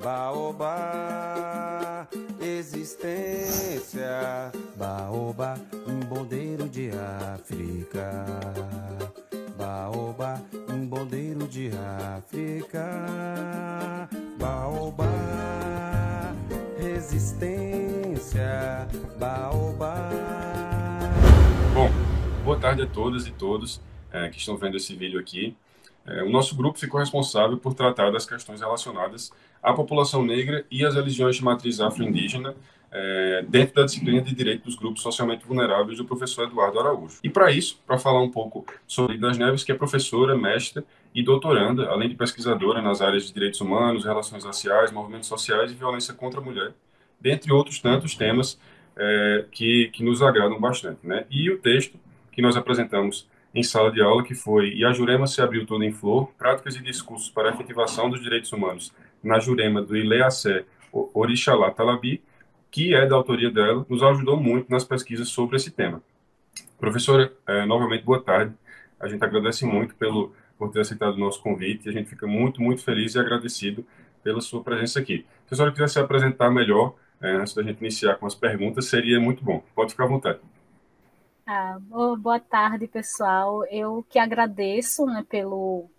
baobá, existência, baobá, um bondeiro de África, baobá, um bondeiro de África, baobá, resistência, baobá. Bom, boa tarde a todas e todos que estão vendo esse vídeo aqui. O nosso grupo ficou responsável por tratar das questões relacionadas à população negra e às religiões de matriz afro-indígena dentro da disciplina de Direito dos Grupos Socialmente Vulneráveis do professor Eduardo Araújo. E para isso, para falar um pouco sobre Das Neves, que é professora, mestra e doutoranda, além de pesquisadora nas áreas de direitos humanos, relações raciais, movimentos sociais e violência contra a mulher, dentre outros tantos temas que nos agradam bastante, né? E o texto que nós apresentamos em sala de aula, que foi "E a Jurema se abriu toda em flor, práticas e discursos para a efetivação dos direitos humanos na Jurema do Ileacé Orixalá Talabi", que é da autoria dela, nos ajudou muito nas pesquisas sobre esse tema. Professora, novamente, boa tarde. A gente agradece muito por ter aceitado o nosso convite e a gente fica muito, muito feliz e agradecido pela sua presença aqui. Se a senhora quiser se apresentar melhor, antes da gente iniciar com as perguntas, seria muito bom. Pode ficar à vontade. Boa tarde, pessoal. Eu que agradeço, né, pelo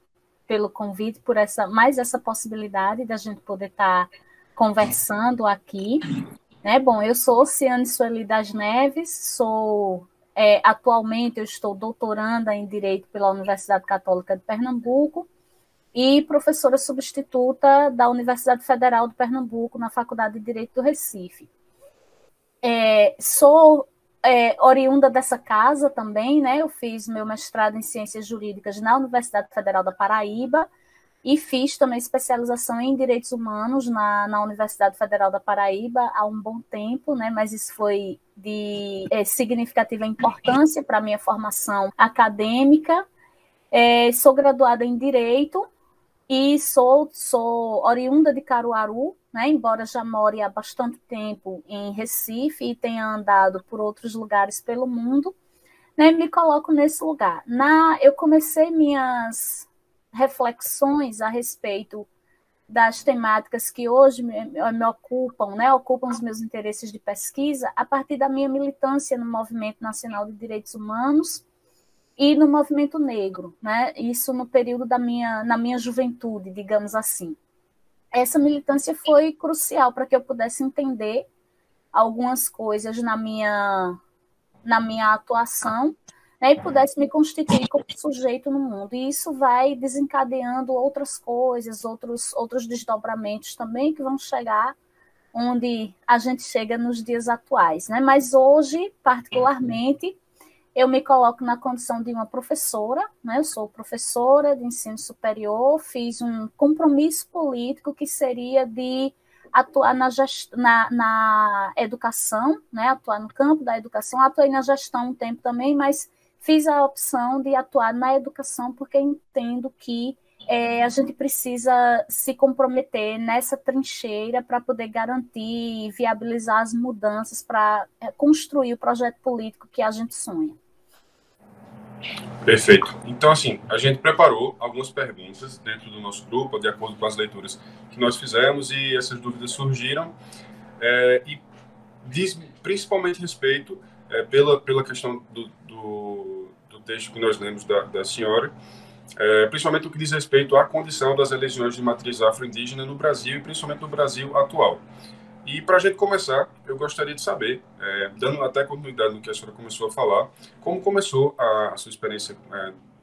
convite, por essa possibilidade da gente poder estar conversando aqui. Né? Bom, eu sou Oceane Sueli das Neves, atualmente eu estou doutoranda em Direito pela Universidade Católica de Pernambuco e professora substituta da Universidade Federal de Pernambuco, na Faculdade de Direito do Recife. Sou oriunda dessa casa também, né? Eu fiz meu mestrado em Ciências Jurídicas na Universidade Federal da Paraíba e fiz também especialização em Direitos Humanos na Universidade Federal da Paraíba há um bom tempo, né? Mas isso foi de significativa importância para a minha formação acadêmica. Sou graduada em Direito e sou oriunda de Caruaru, né, embora já more há bastante tempo em Recife e tenha andado por outros lugares pelo mundo, né, me coloco nesse lugar. Eu comecei minhas reflexões a respeito das temáticas que hoje me ocupam, né, ocupam os meus interesses de pesquisa, a partir da minha militância no Movimento Nacional de Direitos Humanos e no movimento negro, né? Isso no período na minha juventude, digamos assim. Essa militância foi crucial para que eu pudesse entender algumas coisas na minha atuação, né, e pudesse me constituir como sujeito no mundo. E isso vai desencadeando outras coisas, outros desdobramentos também que vão chegar onde a gente chega nos dias atuais, né? Mas hoje, particularmente, eu me coloco na condição de uma professora, né? Eu sou professora de ensino superior, fiz um compromisso político que seria de atuar na educação, né? Atuar no campo da educação. Atuei na gestão um tempo também, mas fiz a opção de atuar na educação porque entendo que a gente precisa se comprometer nessa trincheira para poder garantir e viabilizar as mudanças para construir o projeto político que a gente sonha. Perfeito. Então, assim, a gente preparou algumas perguntas dentro do nosso grupo, de acordo com as leituras que nós fizemos, e essas dúvidas surgiram, e diz principalmente respeito, pela questão do texto que nós lemos da senhora, principalmente o que diz respeito à condição das religiões de matriz afro-indígena no Brasil, e principalmente no Brasil atual. E para a gente começar, eu gostaria de saber, dando até continuidade no que a senhora começou a falar, como começou a sua experiência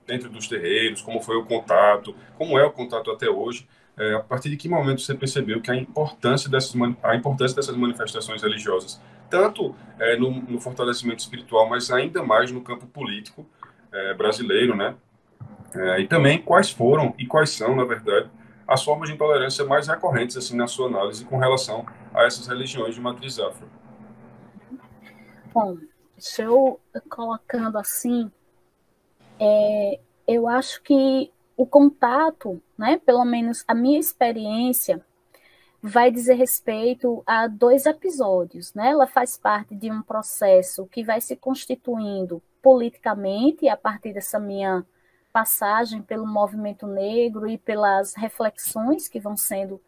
dentro dos terreiros, como foi o contato, como é o contato até hoje, a partir de que momento você percebeu que a importância dessas manifestações religiosas, tanto no fortalecimento espiritual, mas ainda mais no campo político brasileiro, né? E também quais foram e quais são, na verdade, as formas de intolerância mais recorrentes, assim, na sua análise, com relação a essas religiões de matriz afro. Bom, se eu colocando assim, eu acho que o contato, né, pelo menos a minha experiência, vai dizer respeito a 2 episódios, né? Ela faz parte de um processo que vai se constituindo politicamente a partir dessa minha passagem pelo movimento negro e pelas reflexões que vão sendo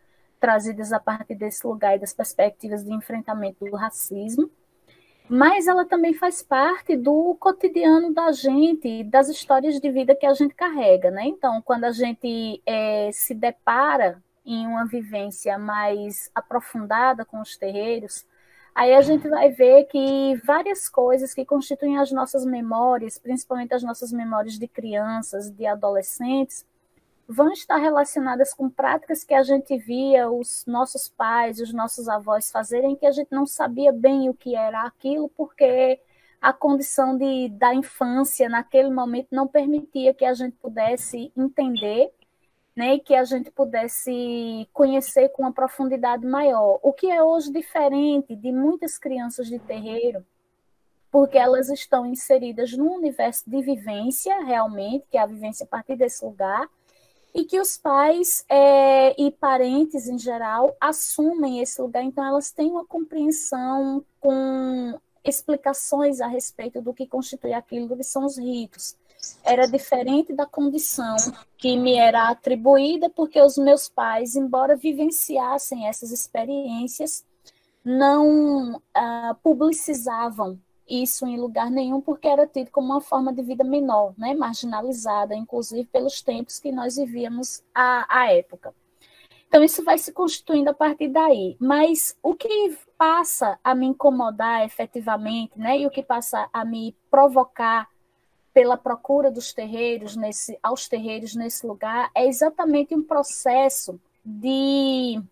trazidas a partir desse lugar e das perspectivas de enfrentamento do racismo, mas ela também faz parte do cotidiano da gente, das histórias de vida que a gente carrega, né? Então, quando a gente se depara em uma vivência mais aprofundada com os terreiros, aí a gente vai ver que várias coisas que constituem as nossas memórias, principalmente as nossas memórias de crianças, de adolescentes, vão estar relacionadas com práticas que a gente via os nossos pais, os nossos avós fazerem, que a gente não sabia bem o que era aquilo, porque a condição da infância naquele momento não permitia que a gente pudesse entender, né, e que a gente pudesse conhecer com uma profundidade maior. O que é hoje diferente de muitas crianças de terreiro, porque elas estão inseridas num universo de vivência, realmente, que é a vivência a partir desse lugar, e que os pais e parentes, em geral, assumem esse lugar. Então, elas têm uma compreensão com explicações a respeito do que constitui aquilo, do que são os ritos. Era diferente da condição que me era atribuída, porque os meus pais, embora vivenciassem essas experiências, não publicizavam isso em lugar nenhum, porque era tido como uma forma de vida menor, né, marginalizada, inclusive pelos tempos que nós vivíamos à época. Então, isso vai se constituindo a partir daí. Mas o que passa a me incomodar efetivamente, né, e o que passa a me provocar pela procura dos terreiros aos terreiros nesse lugar é exatamente um processo de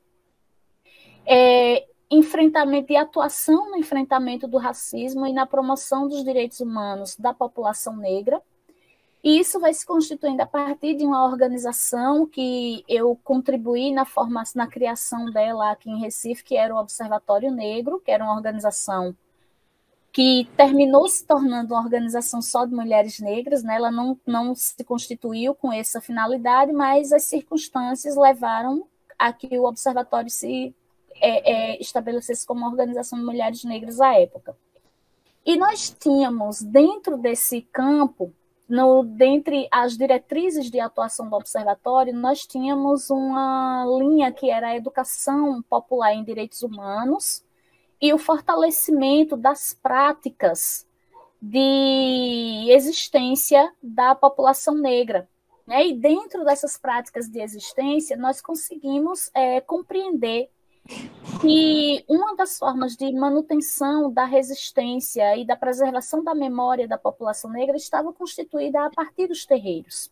enfrentamento e atuação no enfrentamento do racismo e na promoção dos direitos humanos da população negra. E isso vai se constituindo a partir de uma organização que eu contribuí na criação dela aqui em Recife, que era o Observatório Negro, que era uma organização que terminou se tornando uma organização só de mulheres negras, né? Ela não se constituiu com essa finalidade, mas as circunstâncias levaram a que o observatório se estabelecesse como uma organização de mulheres negras à época. E nós tínhamos, dentro desse campo, dentre as diretrizes de atuação do observatório, nós tínhamos uma linha que era a educação popular em direitos humanos e o fortalecimento das práticas de existência da população negra. Né? E dentro dessas práticas de existência, nós conseguimos compreender que uma das formas de manutenção da resistência e da preservação da memória da população negra estava constituída a partir dos terreiros.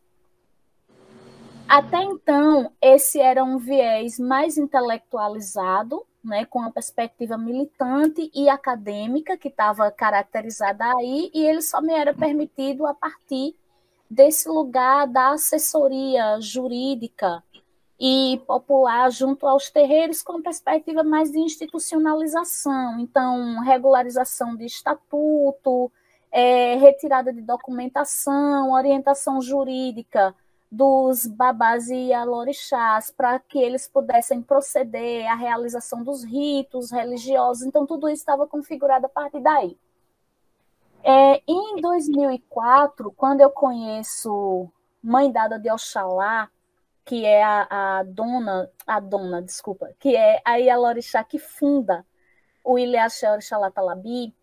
Até então, esse era um viés mais intelectualizado, né, com a perspectiva militante e acadêmica que estava caracterizada aí, e ele só me era permitido a partir desse lugar da assessoria jurídica e popular junto aos terreiros, com perspectiva mais de institucionalização. Então, regularização de estatuto, retirada de documentação, orientação jurídica dos babás e alorixás, para que eles pudessem proceder à realização dos ritos religiosos. Então, tudo isso estava configurado a partir daí. Em 2004, quando eu conheço Mãe Dada de Oxalá, que é a dona, que é a Ialorixá que funda o Ilê-Axé Orixalá Talabi,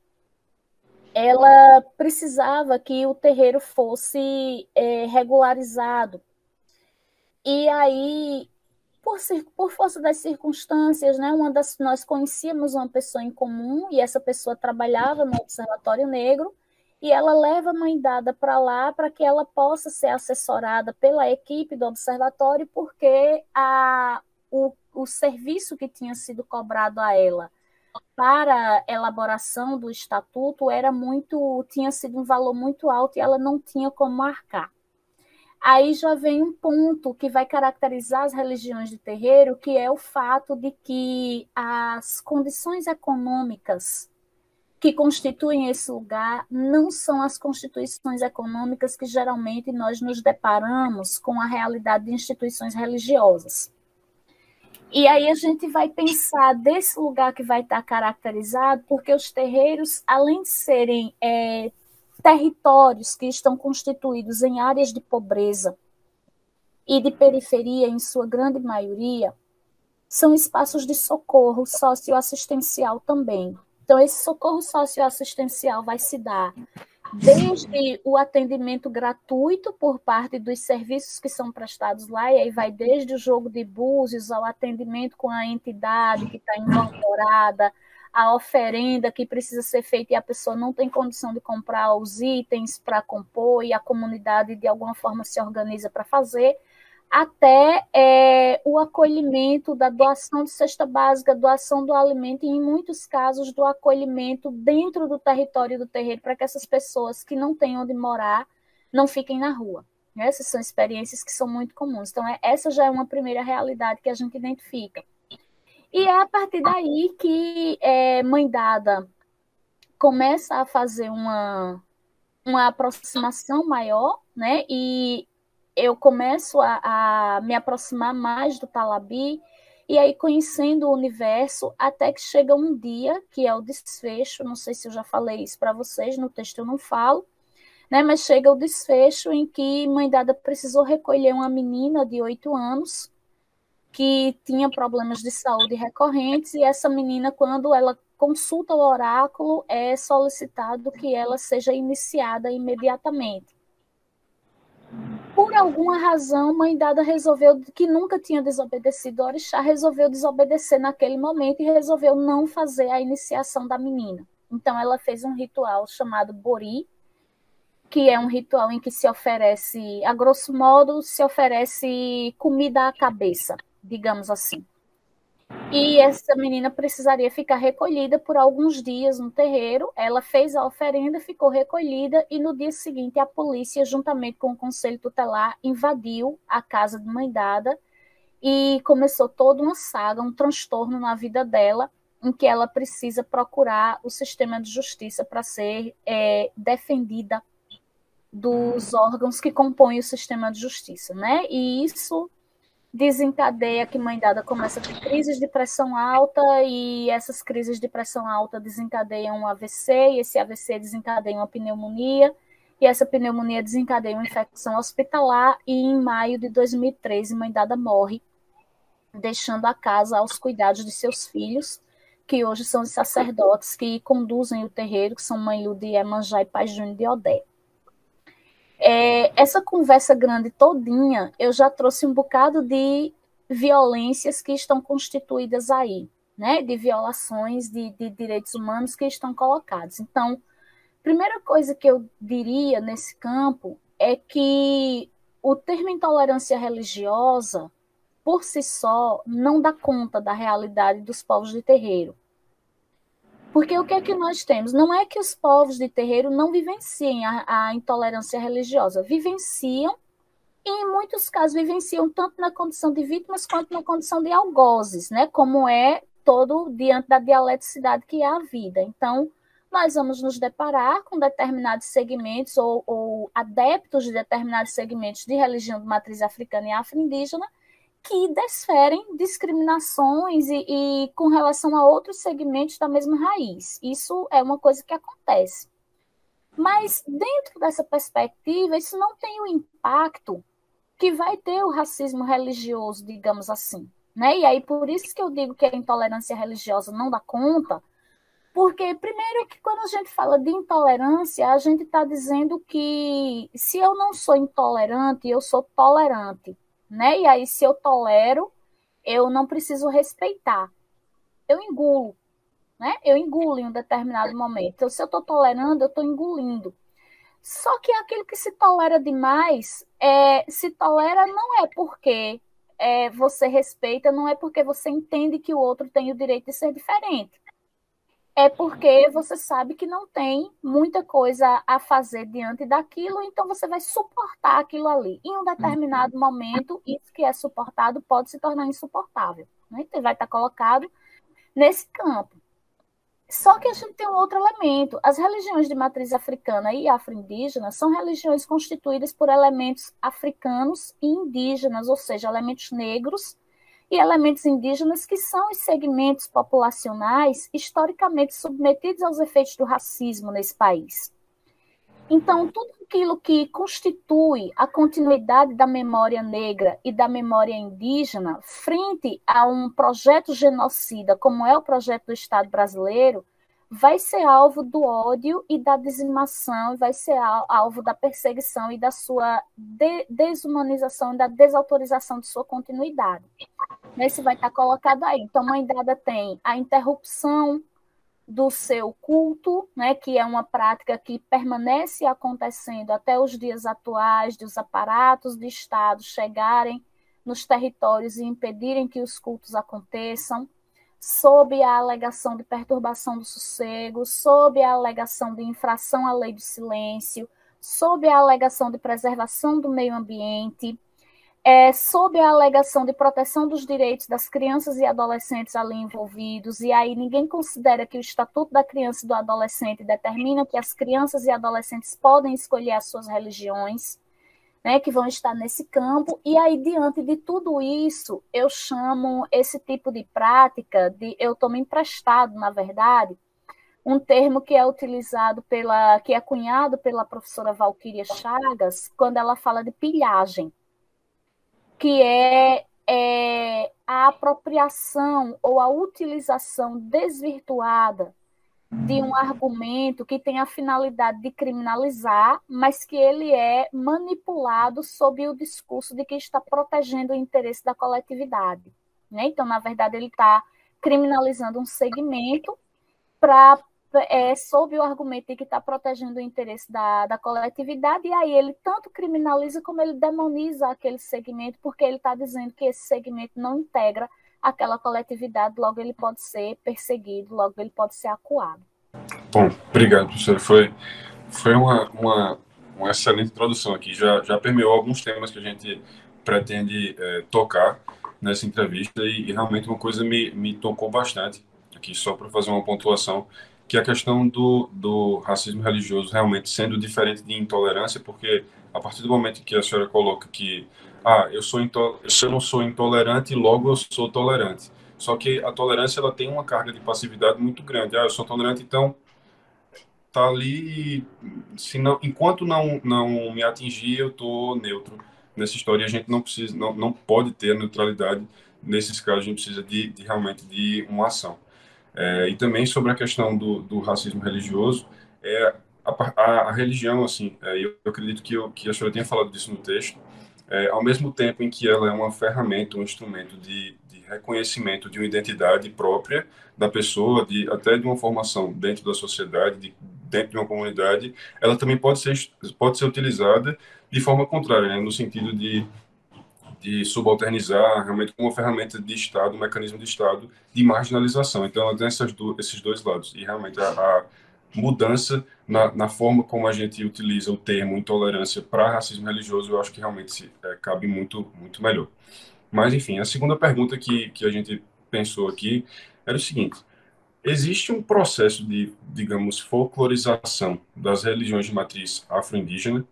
ela precisava que o terreiro fosse regularizado. E aí, por força das circunstâncias, né, nós conhecíamos uma pessoa em comum, e essa pessoa trabalhava no Observatório Negro, e ela leva a Mãe Dada para lá para que ela possa ser assessorada pela equipe do observatório, porque o serviço que tinha sido cobrado a ela para a elaboração do estatuto tinha sido um valor muito alto e ela não tinha como arcar. Aí já vem um ponto que vai caracterizar as religiões de terreiro, que é o fato de que as condições econômicas que constituem esse lugar não são as constituições econômicas que geralmente nós nos deparamos com a realidade de instituições religiosas. E aí a gente vai pensar desse lugar que vai estar caracterizado, porque os terreiros, além de serem territórios que estão constituídos em áreas de pobreza e de periferia, em sua grande maioria, são espaços de socorro socioassistencial também. Então, esse socorro socioassistencial vai se dar desde o atendimento gratuito por parte dos serviços que são prestados lá, e aí vai desde o jogo de búzios ao atendimento com a entidade que está incorporada, a oferenda que precisa ser feita e a pessoa não tem condição de comprar os itens para compor e a comunidade de alguma forma se organiza para fazer, até o acolhimento da doação de cesta básica, doação do alimento e, em muitos casos, do acolhimento dentro do território do terreiro para que essas pessoas que não têm onde morar não fiquem na rua. Essas são experiências que são muito comuns. Então, essa já é uma primeira realidade que a gente identifica. E é a partir daí que Mãe Dada começa a fazer uma aproximação maior, né? E eu começo a me aproximar mais do Talabi, e aí conhecendo o universo, até que chega um dia, que é o desfecho, não sei se eu já falei isso para vocês, no texto eu não falo, né, mas chega o desfecho em que Mãe Dada precisou recolher uma menina de 8 anos, que tinha problemas de saúde recorrentes, e essa menina, quando ela consulta o oráculo, é solicitado que ela seja iniciada imediatamente. Por alguma razão, Mãe Dada resolveu, que nunca tinha desobedecido o orixá, resolveu desobedecer naquele momento e resolveu não fazer a iniciação da menina. Então, ela fez um ritual chamado Bori, que é um ritual em que se oferece, a grosso modo, se oferece comida à cabeça, digamos assim. E essa menina precisaria ficar recolhida por alguns dias no terreiro. Ela fez a oferenda, ficou recolhida, e no dia seguinte a polícia, juntamente com o Conselho Tutelar, invadiu a casa de Mãe Dada e começou toda uma saga, um transtorno na vida dela, em que ela precisa procurar o sistema de justiça para ser defendida dos órgãos que compõem o sistema de justiça, né? E isso desencadeia que Mãe Dada começa a ter crises de pressão alta, e essas crises de pressão alta desencadeiam um AVC, e esse AVC desencadeia uma pneumonia, e essa pneumonia desencadeia uma infecção hospitalar, e em maio de 2013 Mãe Dada morre, deixando a casa aos cuidados de seus filhos, que hoje são os sacerdotes que conduzem o terreiro, que são Mãe Lu de Iemanjá e Pai Júnior de Odé. Essa conversa grande todinha, eu já trouxe um bocado de violências que estão constituídas aí, né? De violações de direitos humanos que estão colocados. Então, primeira coisa que eu diria nesse campo é que o termo intolerância religiosa, por si só, não dá conta da realidade dos povos de terreiro. Porque o que é que nós temos? Não é que os povos de terreiro não vivenciem a intolerância religiosa. Vivenciam, e em muitos casos vivenciam tanto na condição de vítimas quanto na condição de algozes, né? Como é todo diante da dialeticidade que é a vida. Então, nós vamos nos deparar com determinados segmentos ou adeptos de determinados segmentos de religião de matriz africana e afro-indígena, que desferem discriminações e com relação a outros segmentos da mesma raiz. Isso é uma coisa que acontece. Mas, dentro dessa perspectiva, isso não tem o impacto que vai ter o racismo religioso, digamos assim, né? E aí, por isso que eu digo que a intolerância religiosa não dá conta, porque, primeiro, que quando a gente fala de intolerância, a gente está dizendo que se eu não sou intolerante, eu sou tolerante, né? E aí, se eu tolero, eu não preciso respeitar. Eu engulo, né? Eu engulo em um determinado momento. Então, se eu estou tolerando, eu estou engolindo. Só que aquilo que se tolera demais, se tolera não é porque você respeita, não é porque você entende que o outro tem o direito de ser diferente. É porque você sabe que não tem muita coisa a fazer diante daquilo, então você vai suportar aquilo ali. Em um determinado momento, isso que é suportado pode se tornar insuportável, né? Então vai estar colocado nesse campo. Só que a gente tem um outro elemento. As religiões de matriz africana e afro-indígena são religiões constituídas por elementos africanos e indígenas, ou seja, elementos negros e elementos indígenas, que são os segmentos populacionais historicamente submetidos aos efeitos do racismo nesse país. Então, tudo aquilo que constitui a continuidade da memória negra e da memória indígena frente a um projeto genocida, como é o projeto do Estado brasileiro, vai ser alvo do ódio e da dizimação, vai ser alvo da perseguição e da sua desumanização e da desautorização de sua continuidade. Isso vai estar colocado aí. Então, Mãe Dada tem a interrupção do seu culto, né, que é uma prática que permanece acontecendo até os dias atuais, dos aparatos de Estado chegarem nos territórios e impedirem que os cultos aconteçam, sob a alegação de perturbação do sossego, sob a alegação de infração à lei do silêncio, sob a alegação de preservação do meio ambiente, sob a alegação de proteção dos direitos das crianças e adolescentes ali envolvidos, e aí ninguém considera que o Estatuto da Criança e do Adolescente determina que as crianças e adolescentes podem escolher as suas religiões, né, que vão estar nesse campo, e aí, diante de tudo isso, eu chamo esse tipo de prática, eu tomo emprestado, na verdade, um termo que é utilizado que é cunhado pela professora Valquíria Chagas, quando ela fala de pilhagem, que é a apropriação ou a utilização desvirtuada de um argumento que tem a finalidade de criminalizar, mas que ele é manipulado sob o discurso de que está protegendo o interesse da coletividade, né? Então, na verdade, ele está criminalizando um segmento sob o argumento de que está protegendo o interesse da coletividade, e aí ele tanto criminaliza como ele demoniza aquele segmento, porque ele está dizendo que esse segmento não integra aquela coletividade, logo ele pode ser perseguido, logo ele pode ser acuado. Bom, obrigado, professor. Foi uma excelente introdução aqui. Já permeou alguns temas que a gente pretende tocar nessa entrevista e realmente uma coisa me tocou bastante, aqui só para fazer uma pontuação, que é a questão do racismo religioso realmente sendo diferente de intolerância, porque a partir do momento que a senhora coloca que eu não sou intolerante, logo eu sou tolerante. Só que a tolerância ela tem uma carga de passividade muito grande. Eu sou tolerante, então tá ali, se não, enquanto não me atingir, eu tô neutro nessa história. E a gente não precisa, não pode ter neutralidade nesses casos. A gente precisa de realmente de uma ação. E também sobre a questão do racismo religioso, a religião, assim, eu acredito que a senhora tenha falado disso no texto, ao mesmo tempo em que ela é uma ferramenta, um instrumento de reconhecimento de uma identidade própria da pessoa, até de uma formação dentro da sociedade, dentro de uma comunidade, ela também pode ser utilizada de forma contrária, né, no sentido de subalternizar, realmente como uma ferramenta de Estado, um mecanismo de Estado de marginalização. Então, ela tem esses dois lados. E realmente a mudança na forma como a gente utiliza o termo intolerância para racismo religioso, eu acho que realmente cabe muito, muito melhor. Mas, enfim, a segunda pergunta que a gente pensou aqui era o seguinte: existe um processo de, digamos, folclorização das religiões de matriz afro-indígena,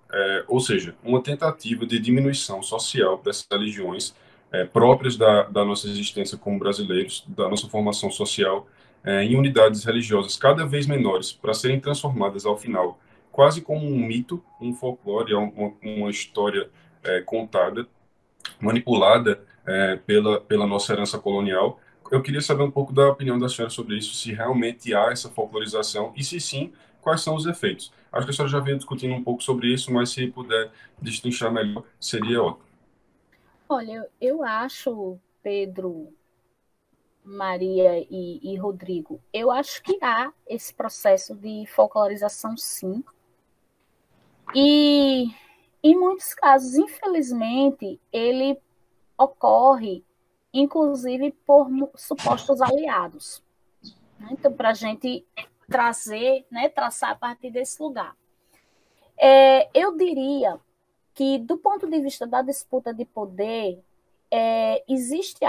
ou seja, uma tentativa de diminuição social dessas religiões próprias da nossa existência como brasileiros, da nossa formação social, em unidades religiosas cada vez menores, para serem transformadas ao final, quase como um mito, um folclore, uma história contada, manipulada pela nossa herança colonial. Eu queria saber um pouco da opinião da senhora sobre isso, se realmente há essa folclorização e, se sim, quais são os efeitos. Acho que a senhora já veio discutindo um pouco sobre isso, mas se puder destrinchar melhor, seria ótimo. Olha, eu acho, Pedro, Maria e Rodrigo, eu acho que há esse processo de folclorização, sim. E, em muitos casos, infelizmente, ele ocorre, inclusive, por supostos aliados. Então, para a gente traçar a partir desse lugar. Eu diria que, do ponto de vista da disputa de poder, existe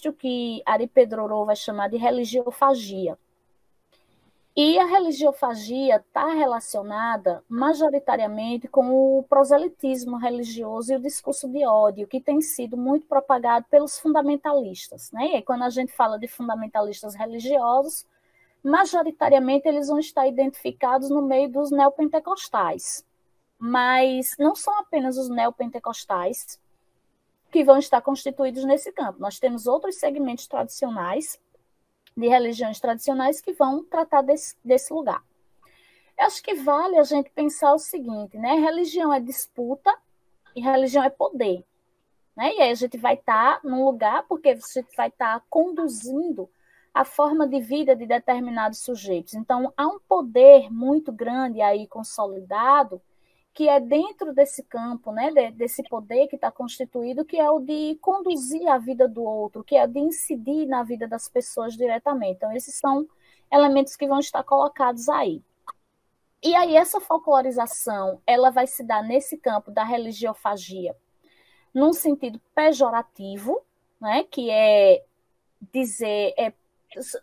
o que Ari Pedrorou vai chamar de religiofagia. E a religiofagia está relacionada majoritariamente com o proselitismo religioso e o discurso de ódio, que tem sido muito propagado pelos fundamentalistas, né? E quando a gente fala de fundamentalistas religiosos, majoritariamente eles vão estar identificados no meio dos neopentecostais. Mas não são apenas os neopentecostais que vão estar constituídos nesse campo. Nós temos outros segmentos tradicionais, de religiões tradicionais, que vão tratar desse lugar. Eu acho que vale a gente pensar o seguinte, né? Religião é disputa e religião é poder. Né? E aí a gente vai estar num lugar, porque você vai estar conduzindo a forma de vida de determinados sujeitos. Então, há um poder muito grande aí consolidado, que é dentro desse campo, né, desse poder que está constituído, que é o de conduzir a vida do outro, que é o de incidir na vida das pessoas diretamente. Então, esses são elementos que vão estar colocados aí. E aí, essa folclorização, ela vai se dar nesse campo da religiofagia, num sentido pejorativo, né, que é dizer,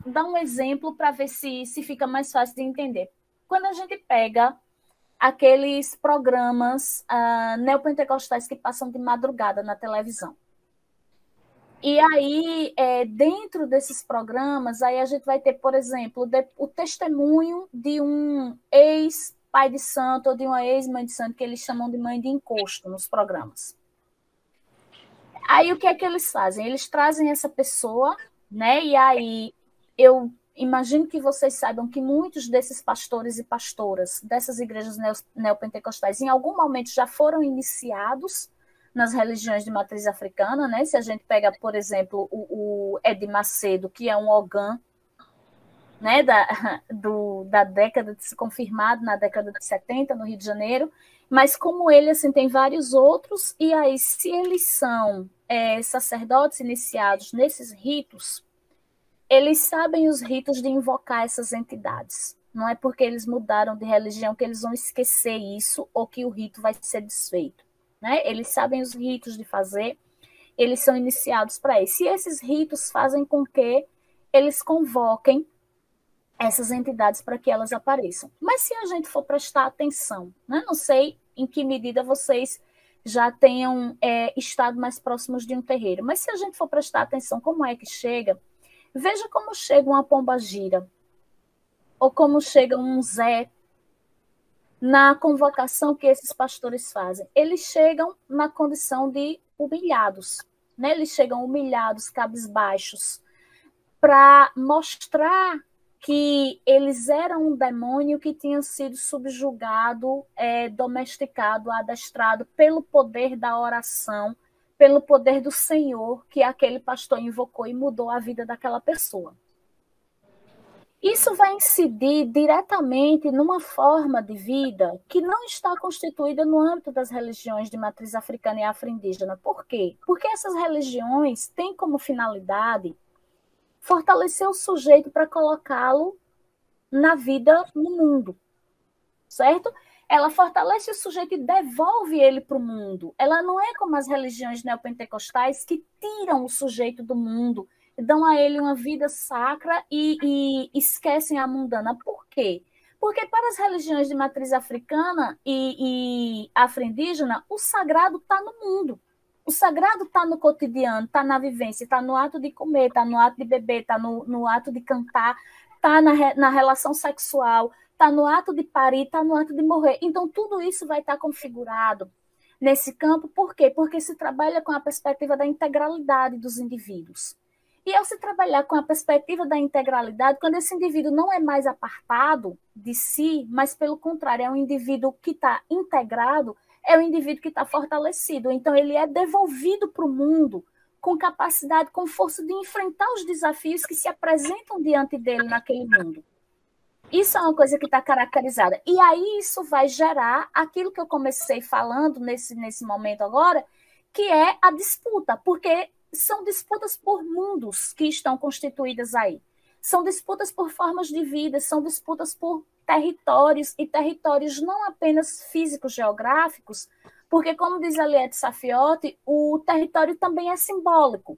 dar um exemplo para ver se fica mais fácil de entender. Quando a gente pega aqueles programas neopentecostais que passam de madrugada na televisão. E aí, dentro desses programas, aí a gente vai ter, por exemplo, o testemunho de um ex-pai de santo ou de uma ex-mãe de santo, que eles chamam de mãe de encosto nos programas. Aí, o que é que eles fazem? Eles trazem essa pessoa, né? E aí, eu imagino que vocês saibam que muitos desses pastores e pastoras dessas igrejas neopentecostais, em algum momento, já foram iniciados nas religiões de matriz africana, né? Se a gente pega, por exemplo, o Edir Macedo, que é um Ogã, né, da década de se confirmado na década de 70, no Rio de Janeiro, mas como ele, assim, tem vários outros, e aí, se eles são sacerdotes iniciados nesses ritos, eles sabem os ritos de invocar essas entidades. Não é porque eles mudaram de religião que eles vão esquecer isso ou que o rito vai ser desfeito. Né? Eles sabem os ritos de fazer, eles são iniciados para isso. E esses ritos fazem com que eles convoquem essas entidades para que elas apareçam. Mas se a gente for prestar atenção, né? Não sei em que medida vocês já tenham estado mais próximos de um terreiro, mas se a gente for prestar atenção como é que chega, veja como chega uma pombagira, ou como chega um Zé, na convocação que esses pastores fazem. Eles chegam na condição de humilhados, né? Eles chegam humilhados, cabisbaixos, para mostrar que eles eram um demônio que tinha sido subjugado, domesticado, adestrado pelo poder da oração, pelo poder do Senhor que aquele pastor invocou e mudou a vida daquela pessoa. Isso vai incidir diretamente numa forma de vida que não está constituída no âmbito das religiões de matriz africana e afro-indígena. Por quê? Porque essas religiões têm como finalidade fortalecer o sujeito para colocá-lo na vida no mundo, certo? Ela fortalece o sujeito e devolve ele para o mundo. Ela não é como as religiões neopentecostais que tiram o sujeito do mundo, dão a ele uma vida sacra e esquecem a mundana. Por quê? Porque para as religiões de matriz africana e afro-indígena, o sagrado está no mundo. O sagrado está no cotidiano, está na vivência, está no ato de comer, está no ato de beber, está no ato de cantar, está na relação sexual, está no ato de parir, está no ato de morrer. Então, tudo isso vai estar configurado nesse campo. Por quê? Porque se trabalha com a perspectiva da integralidade dos indivíduos. E ao se trabalhar com a perspectiva da integralidade, quando esse indivíduo não é mais apartado de si, mas pelo contrário, é um indivíduo que está integrado, é um indivíduo que está fortalecido. Então, ele é devolvido para o mundo com capacidade, com força de enfrentar os desafios que se apresentam diante dele naquele mundo. Isso é uma coisa que está caracterizada. E aí isso vai gerar aquilo que eu comecei falando nesse momento agora, que é a disputa, porque são disputas por mundos que estão constituídas aí. São disputas por formas de vida, são disputas por territórios, e territórios não apenas físicos, geográficos, porque, como diz a Liette Safiotti, o território também é simbólico.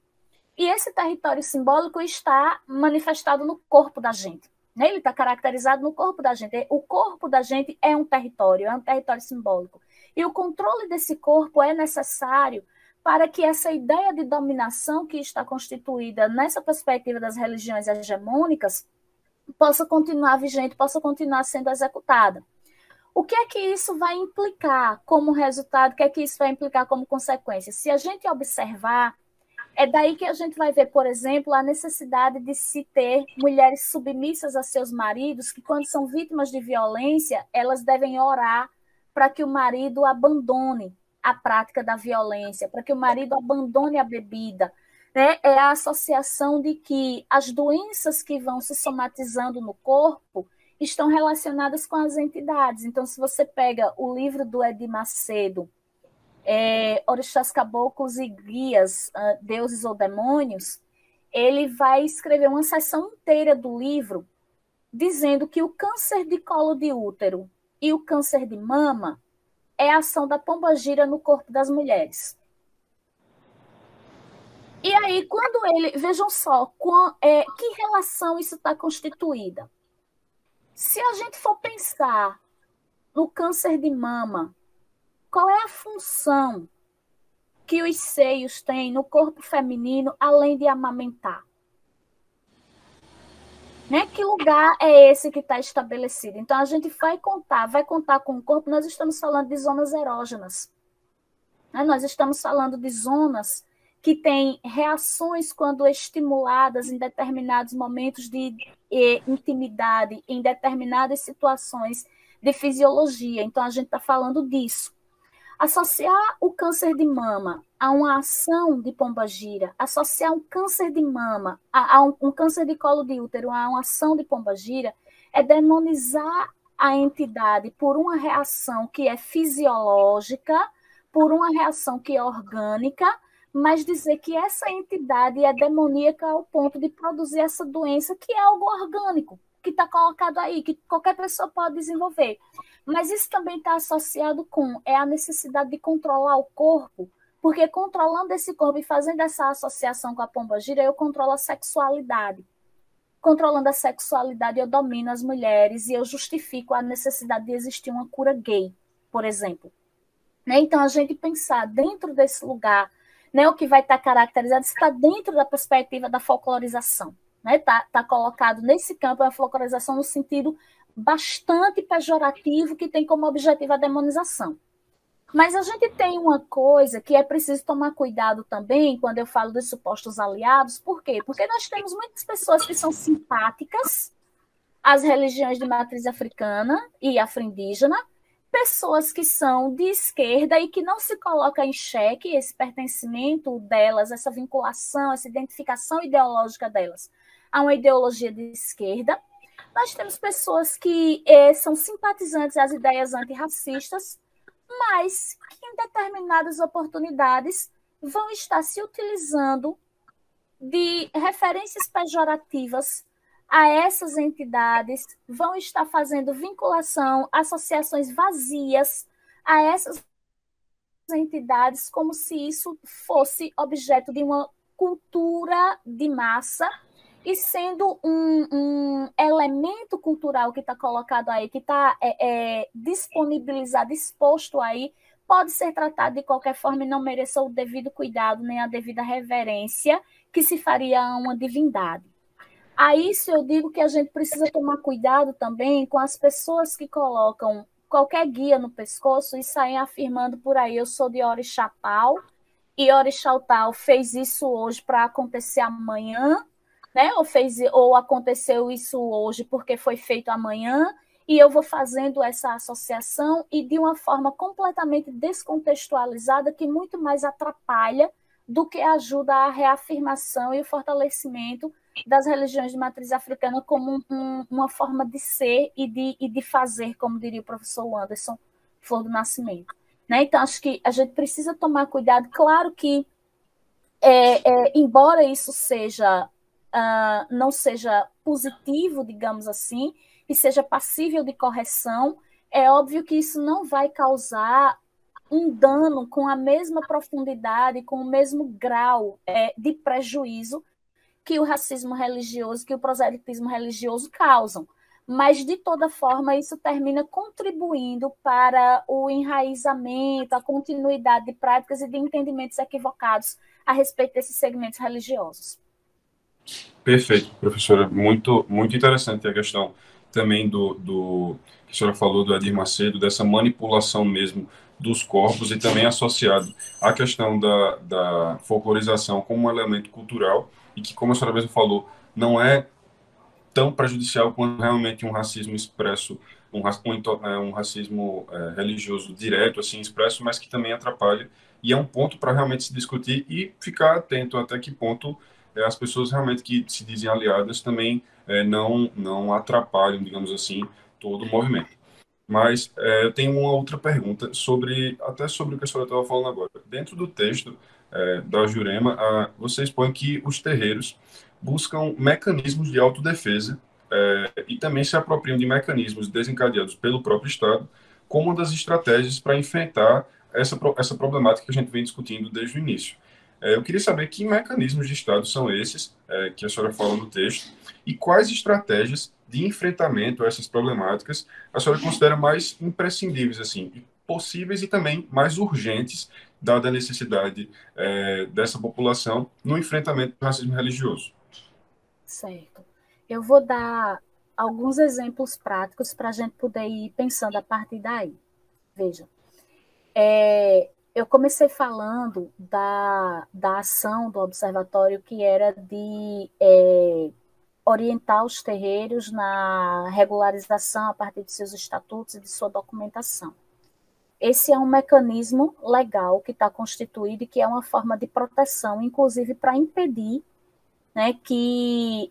E esse território simbólico está manifestado no corpo da gente. Né? Ele está caracterizado no corpo da gente. O corpo da gente é um território simbólico. E o controle desse corpo é necessário para que essa ideia de dominação que está constituída nessa perspectiva das religiões hegemônicas possa continuar vigente, possa continuar sendo executada. O que é que isso vai implicar como resultado? O que é que isso vai implicar como consequência? Se a gente observar, é daí que a gente vai ver, por exemplo, a necessidade de se ter mulheres submissas a seus maridos, que quando são vítimas de violência, elas devem orar para que o marido abandone a prática da violência, para que o marido abandone a bebida. Né? É a associação de que as doenças que vão se somatizando no corpo estão relacionadas com as entidades. Então, se você pega o livro do Edir Macedo, Orixás, Caboclos e Guias, Deuses ou Demônios, ele vai escrever uma seção inteira do livro dizendo que o câncer de colo de útero e o câncer de mama é a ação da pombagira no corpo das mulheres. E aí, quando ele... Vejam só, que relação isso está constituída. Se a gente for pensar no câncer de mama, qual é a função que os seios têm no corpo feminino, além de amamentar? Né? Que lugar é esse que está estabelecido? Então, a gente vai contar com o corpo. Nós estamos falando de zonas erógenas. Né? Nós estamos falando de zonas que têm reações quando estimuladas em determinados momentos de intimidade, em determinadas situações de fisiologia. Então, a gente está falando disso. Associar o câncer de mama a uma ação de pombagira, associar um câncer de mama a um câncer de colo de útero a uma ação de pombagira, é demonizar a entidade por uma reação que é fisiológica, por uma reação que é orgânica, mas dizer que essa entidade é demoníaca ao ponto de produzir essa doença que é algo orgânico, que está colocado aí, que qualquer pessoa pode desenvolver. Mas isso também está associado com a necessidade de controlar o corpo, porque controlando esse corpo e fazendo essa associação com a pombagira, eu controlo a sexualidade. Controlando a sexualidade, eu domino as mulheres e eu justifico a necessidade de existir uma cura gay, por exemplo. Né? Então, a gente pensar dentro desse lugar, né, o que vai estar caracterizado, está dentro da perspectiva da folclorização. Né? Tá colocado nesse campo a folclorização no sentido bastante pejorativo, que tem como objetivo a demonização. Mas a gente tem uma coisa que é preciso tomar cuidado também quando eu falo dos supostos aliados. Por quê? Porque nós temos muitas pessoas que são simpáticas às religiões de matriz africana e afro-indígena, pessoas que são de esquerda e que não se coloca em xeque esse pertencimento delas, essa vinculação, essa identificação ideológica delas a uma ideologia de esquerda. Nós temos pessoas que são simpatizantes às ideias antirracistas, mas que em determinadas oportunidades vão estar se utilizando de referências pejorativas a essas entidades, vão estar fazendo vinculação, associações vazias a essas entidades, como se isso fosse objeto de uma cultura de massa, e sendo um elemento cultural que está colocado aí, que está disponibilizado, exposto aí, pode ser tratado de qualquer forma e não mereça o devido cuidado, nem a devida reverência que se faria a uma divindade. A isso eu digo que a gente precisa tomar cuidado também com as pessoas que colocam qualquer guia no pescoço e saem afirmando por aí, eu sou de Orixá tal, e Orixá tal fez isso hoje para acontecer amanhã, né? Ou aconteceu isso hoje porque foi feito amanhã, e eu vou fazendo essa associação e de uma forma completamente descontextualizada que muito mais atrapalha do que ajuda a reafirmação e o fortalecimento das religiões de matriz africana como uma forma de ser e de fazer, como diria o professor Anderson Flor do Nascimento. Né? Então, acho que a gente precisa tomar cuidado. Claro que, embora isso não seja positivo, digamos assim, e seja passível de correção, é óbvio que isso não vai causar um dano com a mesma profundidade, com o mesmo grau de prejuízo que o racismo religioso, que o proselitismo religioso causam. Mas, de toda forma, isso termina contribuindo para o enraizamento, a continuidade de práticas e de entendimentos equivocados a respeito desses segmentos religiosos. Perfeito, professora. Muito interessante a questão também do que a senhora falou do Edir Macedo, dessa manipulação mesmo dos corpos e também associado à questão da folclorização como um elemento cultural e que, como a senhora mesmo falou, não é tão prejudicial quanto realmente um racismo expresso, um racismo religioso direto, assim, expresso, mas que também atrapalha. E é um ponto para realmente se discutir e ficar atento até que ponto as pessoas realmente que se dizem aliadas também não atrapalham, digamos assim, todo o movimento. Mas eu tenho uma outra pergunta até sobre o que a senhora estava falando agora. Dentro do texto da Jurema, você expõe que os terreiros buscam mecanismos de autodefesa e também se apropriam de mecanismos desencadeados pelo próprio Estado como uma das estratégias para enfrentar essa problemática que a gente vem discutindo desde o início. Eu queria saber que mecanismos de Estado são esses que a senhora fala no texto e quais estratégias de enfrentamento a essas problemáticas a senhora considera mais imprescindíveis, assim, e possíveis e também mais urgentes, dada a necessidade dessa população no enfrentamento do racismo religioso. Certo. Eu vou dar alguns exemplos práticos para a gente poder ir pensando a partir daí. Veja, eu comecei falando da ação do observatório que era de orientar os terreiros na regularização a partir de seus estatutos e de sua documentação. Esse é um mecanismo legal que está constituído e que é uma forma de proteção, inclusive para impedir, né, que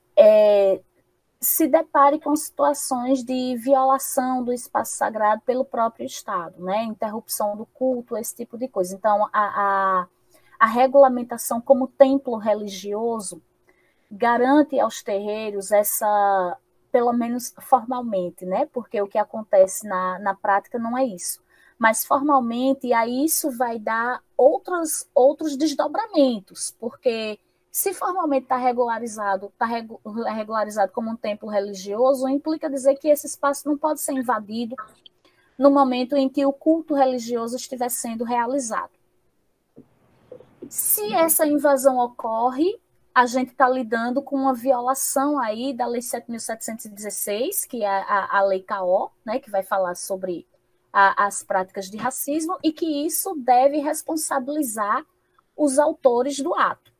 se depare com situações de violação do espaço sagrado pelo próprio Estado, né, interrupção do culto, esse tipo de coisa. Então, a regulamentação como templo religioso garante aos terreiros essa, pelo menos formalmente, né, porque o que acontece na prática não é isso, mas formalmente, e aí isso vai dar outros desdobramentos, porque se formalmente está regularizado como um templo religioso, implica dizer que esse espaço não pode ser invadido no momento em que o culto religioso estiver sendo realizado. Se essa invasão ocorre, a gente está lidando com uma violação aí da Lei 7.716, que é a Lei K.O., né, que vai falar sobre as práticas de racismo, e que isso deve responsabilizar os autores do ato.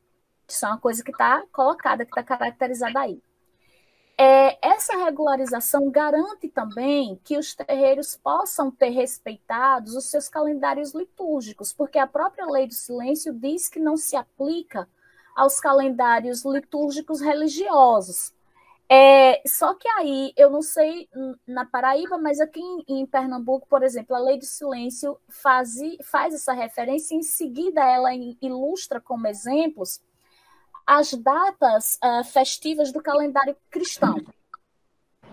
Isso é uma coisa que está colocada, que está caracterizada aí. Essa regularização garante também que os terreiros possam ter respeitados os seus calendários litúrgicos, porque a própria Lei do Silêncio diz que não se aplica aos calendários litúrgicos religiosos. Só que aí, eu não sei na Paraíba, mas aqui em Pernambuco, por exemplo, a Lei do Silêncio faz essa referência e em seguida ela ilustra como exemplos as datas festivas do calendário cristão.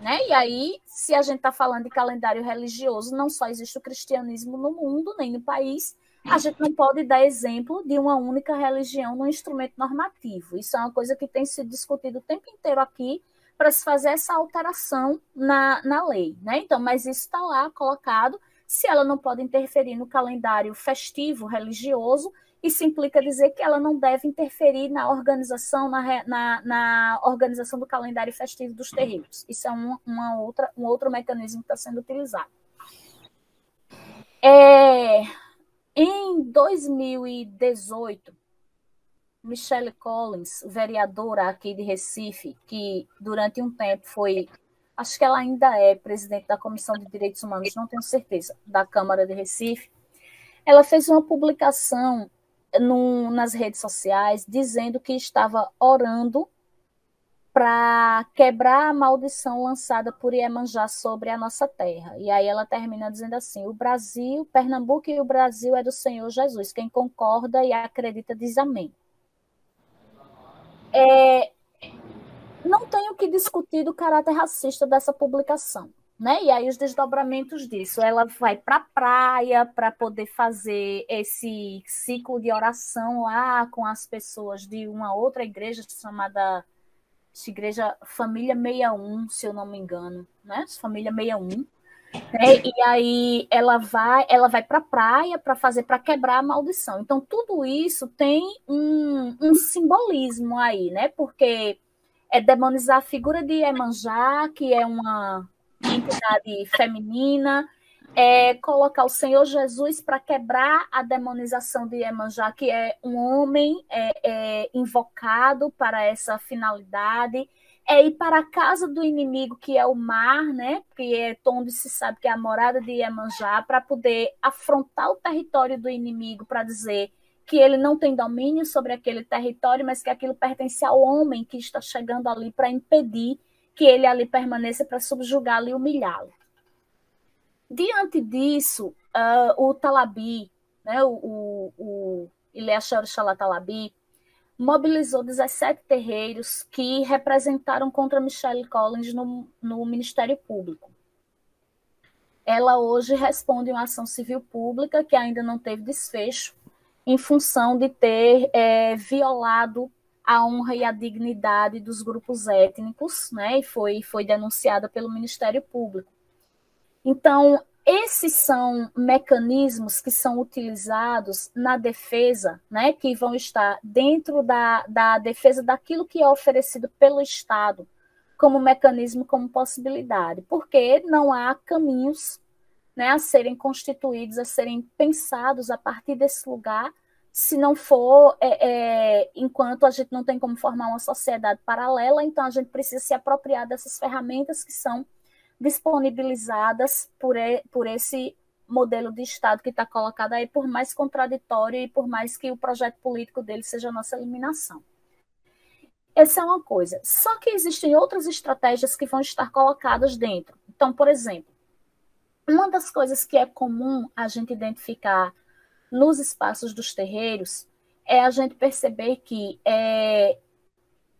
Né? E aí, se a gente está falando de calendário religioso, não só existe o cristianismo no mundo, nem no país, a gente não pode dar exemplo de uma única religião no instrumento normativo. Isso é uma coisa que tem sido discutido o tempo inteiro aqui para se fazer essa alteração na lei. Né? Então, mas isso está lá colocado, se ela não pode interferir no calendário festivo religioso, isso implica dizer que ela não deve interferir na organização, na organização do calendário festivo dos terreiros. Isso é um outro mecanismo que está sendo utilizado. Em 2018, Michelle Collins, vereadora aqui de Recife, que durante um tempo foi, acho que ela ainda é presidente da Comissão de Direitos Humanos, não tenho certeza, da Câmara de Recife, ela fez uma publicação nas redes sociais dizendo que estava orando para quebrar a maldição lançada por Iemanjá sobre a nossa terra. E aí ela termina dizendo assim: o Brasil, Pernambuco e o Brasil é do Senhor Jesus. Quem concorda e acredita diz amém. Não tenho que discutir do caráter racista dessa publicação. Né? E aí os desdobramentos disso, ela vai para a praia para poder fazer esse ciclo de oração lá com as pessoas de uma outra igreja chamada Igreja Família 61, se eu não me engano, né? Família 61. Né? E aí ela vai para a praia para quebrar a maldição. Então tudo isso tem um simbolismo aí, né? Porque é demonizar a figura de Iemanjá, que é uma entidade feminina, é colocar o Senhor Jesus para quebrar a demonização de Iemanjá, que é um homem invocado para essa finalidade, é ir para a casa do inimigo, que é o mar, né? Que é onde se sabe que é a morada de Iemanjá, para poder afrontar o território do inimigo, para dizer que ele não tem domínio sobre aquele território, mas que aquilo pertence ao homem que está chegando ali para impedir que ele ali permaneça, para subjugá-lo e humilhá-lo. Diante disso, o Talabi, né, o Ileashar Talabi, mobilizou 17 terreiros que representaram contra Michelle Collins no Ministério Público. Ela hoje responde uma ação civil pública que ainda não teve desfecho, em função de ter violado a honra e a dignidade dos grupos étnicos, né, e foi denunciada pelo Ministério Público. Então, esses são mecanismos que são utilizados na defesa, né, que vão estar dentro da defesa daquilo que é oferecido pelo Estado como mecanismo, como possibilidade, porque não há caminhos, né, a serem constituídos, a serem pensados a partir desse lugar, se não for, enquanto a gente não tem como formar uma sociedade paralela, então a gente precisa se apropriar dessas ferramentas que são disponibilizadas por esse modelo de Estado que está colocado aí, por mais contraditório e por mais que o projeto político dele seja a nossa eliminação. Essa é uma coisa. Só que existem outras estratégias que vão estar colocadas dentro. Então, por exemplo, uma das coisas que é comum a gente identificar nos espaços dos terreiros é a gente perceber que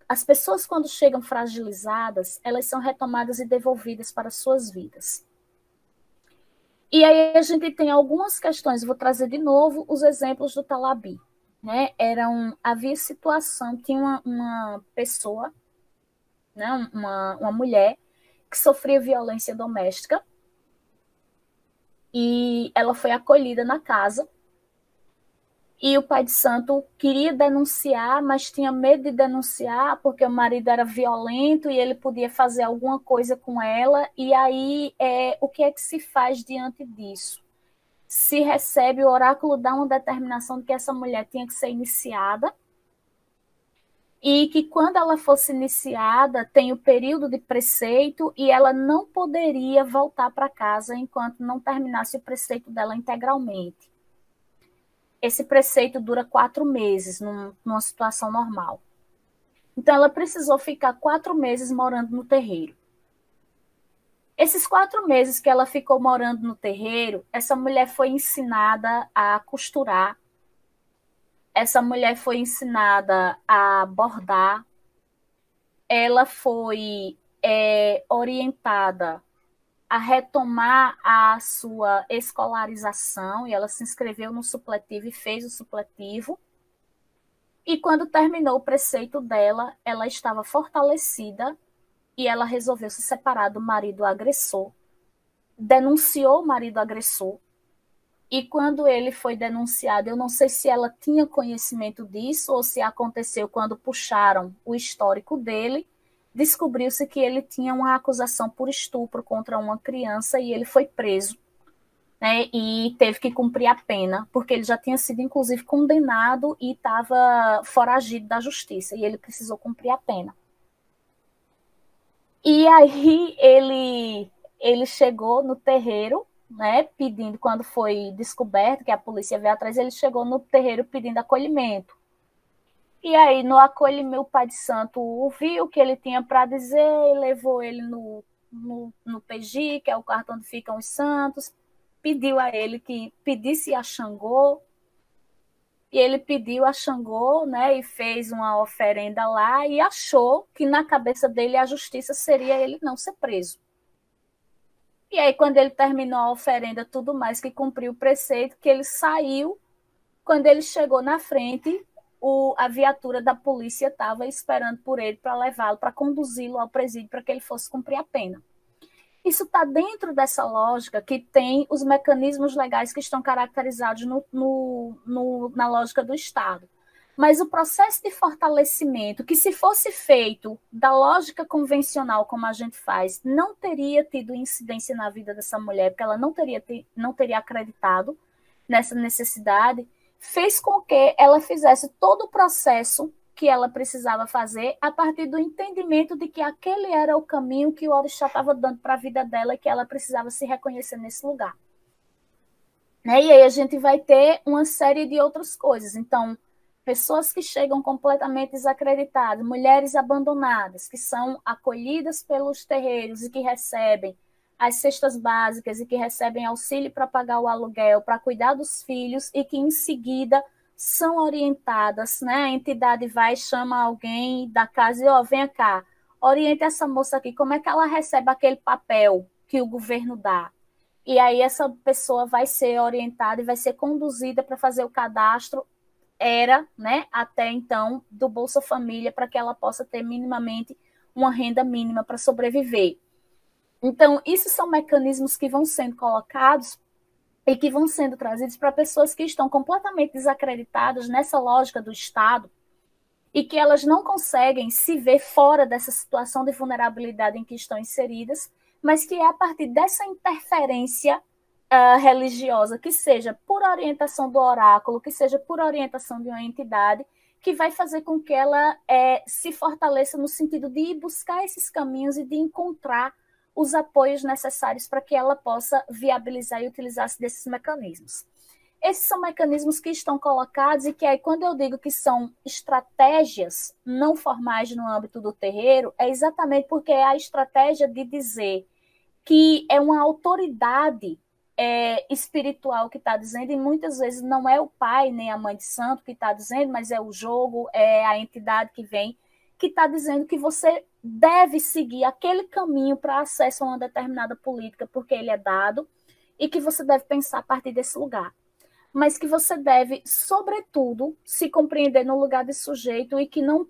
as pessoas, quando chegam fragilizadas, elas são retomadas e devolvidas para suas vidas. E aí a gente tem algumas questões, vou trazer de novo os exemplos do Talabi. Né? Havia situação, tinha uma pessoa, né? uma mulher, que sofria violência doméstica, e ela foi acolhida na casa, e o pai de santo queria denunciar, mas tinha medo de denunciar, porque o marido era violento e ele podia fazer alguma coisa com ela. E aí, o que é que se faz diante disso? Se recebe, o oráculo dá uma determinação de que essa mulher tinha que ser iniciada, e que quando ela fosse iniciada, tem o período de preceito, e ela não poderia voltar para casa enquanto não terminasse o preceito dela integralmente. Esse preceito dura 4 meses, numa situação normal. Então, ela precisou ficar 4 meses morando no terreiro. Esses 4 meses que ela ficou morando no terreiro, essa mulher foi ensinada a costurar, essa mulher foi ensinada a bordar, ela foi orientada a retomar a sua escolarização, e ela se inscreveu no supletivo e fez o supletivo. E quando terminou o preceito dela, ela estava fortalecida e ela resolveu se separar do marido agressor, denunciou o marido agressor, e quando ele foi denunciado, eu não sei se ela tinha conhecimento disso ou se aconteceu quando puxaram o histórico dele, descobriu-se que ele tinha uma acusação por estupro contra uma criança e ele foi preso, né, e teve que cumprir a pena, porque ele já tinha sido, inclusive, condenado e estava foragido da justiça, e ele precisou cumprir a pena. E aí ele chegou no terreiro, né, pedindo, quando foi descoberto que a polícia veio atrás, ele chegou no terreiro pedindo acolhimento. E aí, no acolhimento, o pai de santo ouviu o que ele tinha para dizer, levou ele no PG, que é o quarto onde ficam os santos, pediu a ele que pedisse a Xangô, e ele pediu a Xangô, né, e fez uma oferenda lá, e achou que na cabeça dele a justiça seria ele não ser preso. E aí, quando ele terminou a oferenda, tudo mais, que cumpriu o preceito, que ele saiu, quando ele chegou na frente, a viatura da polícia estava esperando por ele para levá-lo, para conduzi-lo ao presídio, para que ele fosse cumprir a pena. Isso está dentro dessa lógica que tem os mecanismos legais que estão caracterizados na lógica do Estado. Mas o processo de fortalecimento, que se fosse feito da lógica convencional como a gente faz, não teria tido incidência na vida dessa mulher, porque ela não teria acreditado nessa necessidade, fez com que ela fizesse todo o processo que ela precisava fazer a partir do entendimento de que aquele era o caminho que o orixá estava dando para a vida dela e que ela precisava se reconhecer nesse lugar. Né? E aí a gente vai ter uma série de outras coisas. Então, pessoas que chegam completamente desacreditadas, mulheres abandonadas, que são acolhidas pelos terreiros e que recebem as cestas básicas e que recebem auxílio para pagar o aluguel, para cuidar dos filhos e que em seguida são orientadas, né? A entidade vai, chama alguém da casa e, vem cá, oriente essa moça aqui, como é que ela recebe aquele papel que o governo dá? E aí essa pessoa vai ser orientada e vai ser conduzida para fazer o cadastro, né, até então, do Bolsa Família, para que ela possa ter minimamente uma renda mínima para sobreviver. Então, esses são mecanismos que vão sendo colocados e que vão sendo trazidos para pessoas que estão completamente desacreditadas nessa lógica do Estado e que elas não conseguem se ver fora dessa situação de vulnerabilidade em que estão inseridas, mas que é a partir dessa interferência religiosa, que seja por orientação do oráculo, que seja por orientação de uma entidade, que vai fazer com que ela se fortaleça no sentido de ir buscar esses caminhos e de encontrar os apoios necessários para que ela possa viabilizar e utilizar-se desses mecanismos. Esses são mecanismos que estão colocados e que aí, quando eu digo que são estratégias não formais no âmbito do terreiro, é exatamente porque é a estratégia de dizer que é uma autoridade espiritual que está dizendo, e muitas vezes não é o pai nem a mãe de santo que está dizendo, mas é o jogo, é a entidade que vem, que está dizendo que você deve seguir aquele caminho para acesso a uma determinada política, porque ele é dado, e que você deve pensar a partir desse lugar. Mas que você deve, sobretudo, se compreender no lugar de sujeito e que não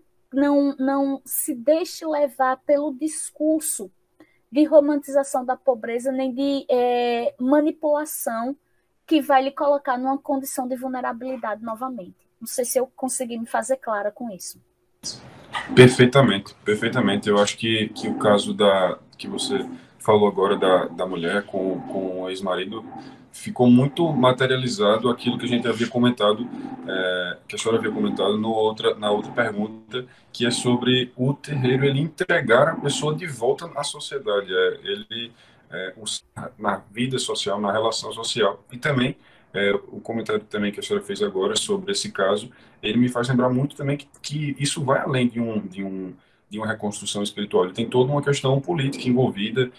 se deixe levar pelo discurso de romantização da pobreza, nem de manipulação que vai lhe colocar numa condição de vulnerabilidade novamente. Não sei se eu consegui me fazer clara com isso. Perfeitamente, perfeitamente. Eu acho que o caso que você falou agora da mulher com o ex-marido ficou muito materializado aquilo que a gente havia comentado, que a senhora havia comentado na outra pergunta, que é sobre o terreiro ele entregar a pessoa de volta à sociedade, na vida social, na relação social. E também o comentário também que a senhora fez agora sobre esse caso, ele me faz lembrar muito também que isso vai além de uma reconstrução espiritual. Ele tem toda uma questão política envolvida,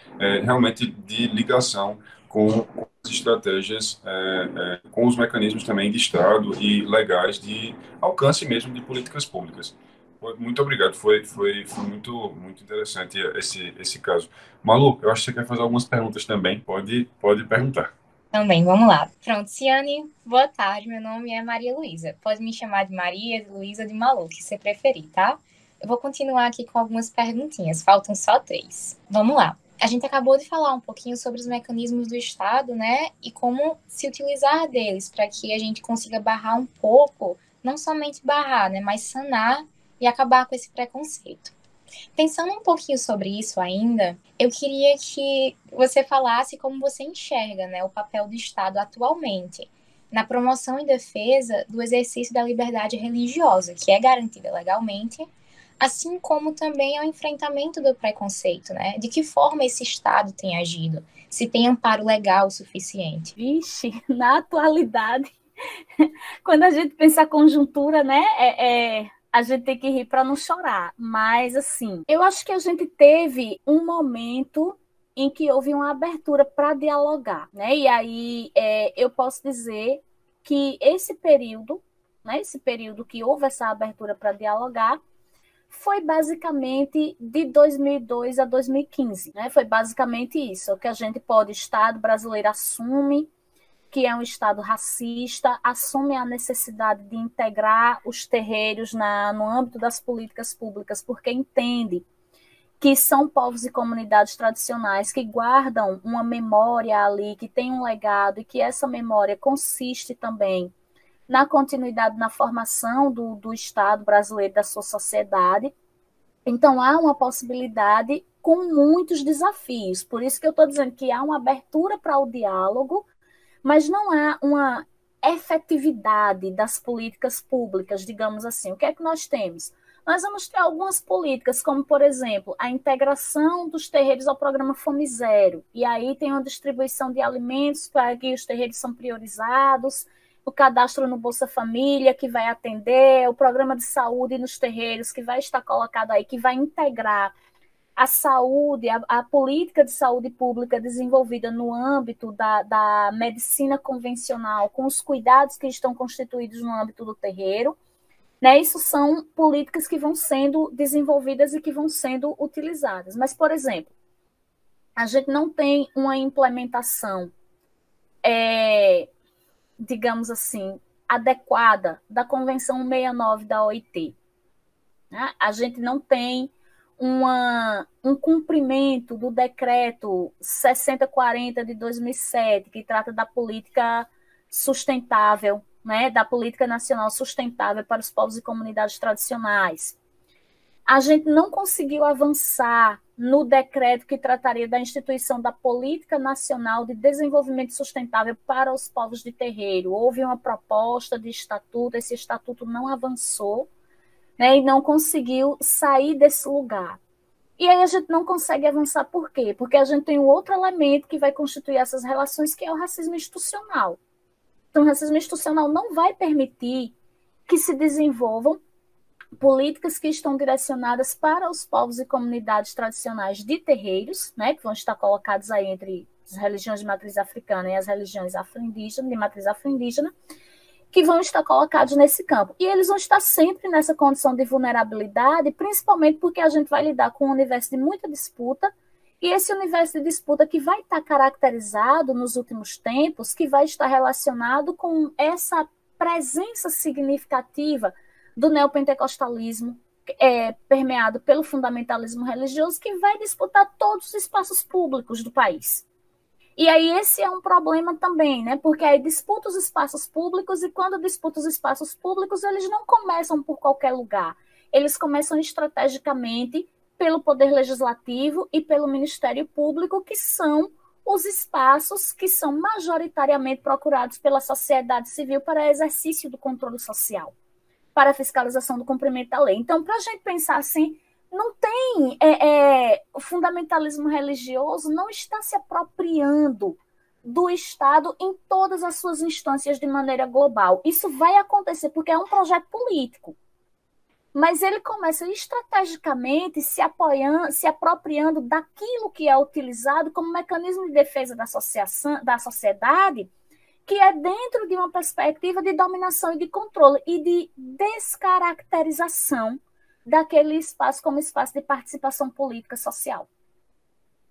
realmente de ligação com as estratégias, com os mecanismos também de Estado e legais de alcance mesmo de políticas públicas. Muito obrigado, foi muito, muito interessante esse caso. Malu, eu acho que você quer fazer algumas perguntas também, pode perguntar. Também, vamos lá. Pronto, Ciane, boa tarde, meu nome é Maria Luísa. Pode me chamar de Maria, de Luísa, de Malu, que você preferir, tá? Eu vou continuar aqui com algumas perguntinhas, faltam só 3. Vamos lá. A gente acabou de falar um pouquinho sobre os mecanismos do Estado, né? E como se utilizar deles para que a gente consiga barrar um pouco, não somente barrar, né? Mas sanar e acabar com esse preconceito. Pensando um pouquinho sobre isso ainda, eu queria que você falasse como você enxerga, né, o papel do Estado atualmente na promoção e defesa do exercício da liberdade religiosa, que é garantida legalmente, assim como também ao enfrentamento do preconceito, né? De que forma esse Estado tem agido? Se tem amparo legal o suficiente? Vixe, na atualidade, quando a gente pensa a conjuntura, né, a gente tem que rir para não chorar. Mas, assim, eu acho que a gente teve um momento em que houve uma abertura para dialogar, né? E aí eu posso dizer que esse período, né, esse período que houve essa abertura para dialogar, foi basicamente de 2002 a 2015, né? Foi basicamente isso, o que a gente pode, o Estado brasileiro assume que é um Estado racista, assume a necessidade de integrar os terreiros no âmbito das políticas públicas, porque entende que são povos e comunidades tradicionais que guardam uma memória ali, que tem um legado, e que essa memória consiste também na continuidade, na formação do Estado brasileiro, da sua sociedade. Então, há uma possibilidade com muitos desafios. Por isso que eu estou dizendo que há uma abertura para o diálogo, mas não há uma efetividade das políticas públicas, digamos assim. O que é que nós temos? Nós vamos ter algumas políticas, como, por exemplo, a integração dos terreiros ao programa Fome Zero. E aí tem uma distribuição de alimentos para que os terreiros são priorizados, o cadastro no Bolsa Família, que vai atender, o programa de saúde nos terreiros, que vai estar colocado aí, que vai integrar a saúde, a política de saúde pública desenvolvida no âmbito da medicina convencional, com os cuidados que estão constituídos no âmbito do terreiro. Né, isso são políticas que vão sendo desenvolvidas e que vão sendo utilizadas. Mas, por exemplo, a gente não tem uma implementação, digamos assim, adequada da Convenção 169 da OIT. Né? A gente não tem um cumprimento do decreto 6040 de 2007, que trata da política sustentável, né, da política nacional sustentável para os povos e comunidades tradicionais. A gente não conseguiu avançar no decreto que trataria da instituição da Política Nacional de Desenvolvimento Sustentável para os povos de terreiro. Houve uma proposta de estatuto, esse estatuto não avançou, né, e não conseguiu sair desse lugar. E aí a gente não consegue avançar por quê? Porque a gente tem um outro elemento que vai constituir essas relações, que é o racismo institucional. Então, o racismo institucional não vai permitir que se desenvolvam políticas que estão direcionadas para os povos e comunidades tradicionais de terreiros, né, que vão estar colocados aí entre as religiões de matriz africana e as religiões afro-indígenas, de matriz afro-indígena, que vão estar colocados nesse campo. E eles vão estar sempre nessa condição de vulnerabilidade, principalmente porque a gente vai lidar com um universo de muita disputa, e esse universo de disputa que vai estar caracterizado nos últimos tempos, que vai estar relacionado com essa presença significativa do neopentecostalismo, permeado pelo fundamentalismo religioso, que vai disputar todos os espaços públicos do país. E aí esse é um problema também, né? Porque aí disputa os espaços públicos, e quando disputa os espaços públicos, eles não começam por qualquer lugar. Eles começam estrategicamente pelo Poder Legislativo e pelo Ministério Público, que são os espaços que são majoritariamente procurados pela sociedade civil para exercício do controle social, para a fiscalização do cumprimento da lei. Então, para a gente pensar assim, não tem... o fundamentalismo religioso não está se apropriando do Estado em todas as suas instâncias de maneira global. Isso vai acontecer porque é um projeto político. Mas ele começa estrategicamente se apropriando daquilo que é utilizado como mecanismo de defesa da sociedade, que é dentro de uma perspectiva de dominação e de controle e de descaracterização daquele espaço como espaço de participação política social.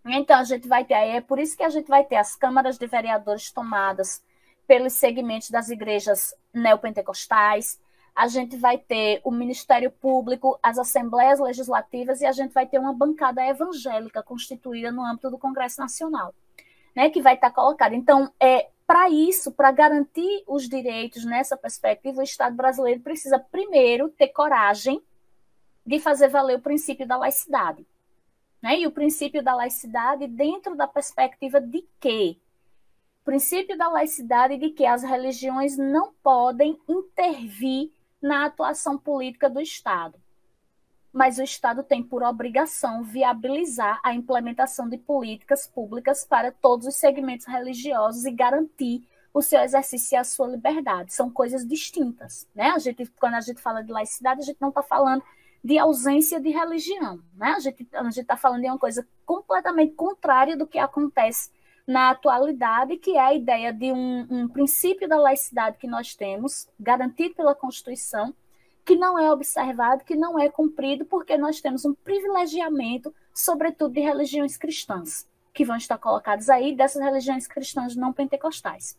Então, a gente vai ter, é por isso que a gente vai ter as câmaras de vereadores tomadas pelos segmentos das igrejas neopentecostais, a gente vai ter o Ministério Público, as assembleias legislativas, e a gente vai ter uma bancada evangélica constituída no âmbito do Congresso Nacional, né, que vai estar colocada. Então, para isso, para garantir os direitos nessa perspectiva, o Estado brasileiro precisa, primeiro, ter coragem de fazer valer o princípio da laicidade. Né? E o princípio da laicidade dentro da perspectiva de quê? O princípio da laicidade de que as religiões não podem intervir na atuação política do Estado. Mas o Estado tem por obrigação viabilizar a implementação de políticas públicas para todos os segmentos religiosos e garantir o seu exercício e a sua liberdade. São coisas distintas. Né? Quando a gente fala de laicidade, a gente não está falando de ausência de religião. Né? A gente está falando de uma coisa completamente contrária do que acontece na atualidade, que é a ideia de um princípio da laicidade que nós temos, garantido pela Constituição, que não é observado, que não é cumprido, porque nós temos um privilegiamento, sobretudo de religiões cristãs, que vão estar colocadas aí, dessas religiões cristãs não pentecostais.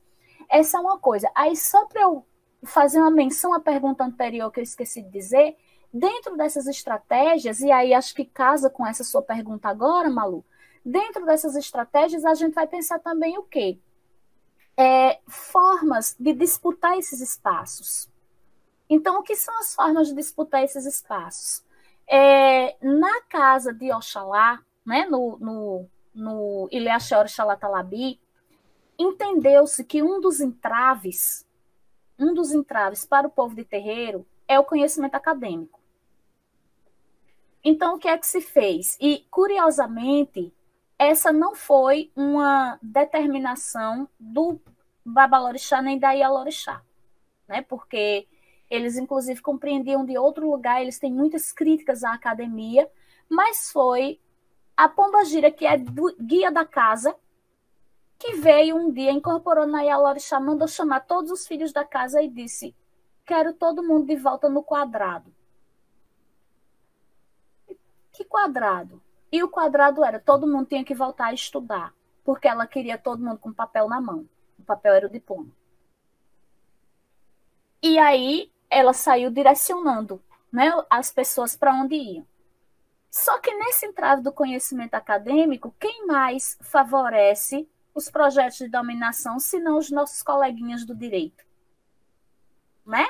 Essa é uma coisa. Aí, só para eu fazer uma menção à pergunta anterior que eu esqueci de dizer, dentro dessas estratégias, e aí acho que casa com essa sua pergunta agora, Malu, dentro dessas estratégias, a gente vai pensar também o quê? formas de disputar esses espaços. Então, o que são as formas de disputar esses espaços? Na casa de Oxalá, né, no Ilha-Axé Orixalá Talabi, entendeu-se que um dos entraves para o povo de terreiro é o conhecimento acadêmico. Então, o que é que se fez? E, curiosamente, essa não foi uma determinação do Babalorixá nem da Ialorixá, né? Porque eles, inclusive, compreendiam de outro lugar, eles têm muitas críticas à academia, mas foi a Pombagira, que é guia da casa, que veio um dia, incorporou na Ialorixá, mandou chamar todos os filhos da casa e disse: quero todo mundo de volta no quadrado. Que quadrado? E o quadrado era, todo mundo tinha que voltar a estudar, porque ela queria todo mundo com papel na mão. O papel era o diploma. E aí ela saiu direcionando, né, as pessoas para onde iam. Só que nesse entrave do conhecimento acadêmico, quem mais favorece os projetos de dominação, senão os nossos coleguinhas do direito? Né?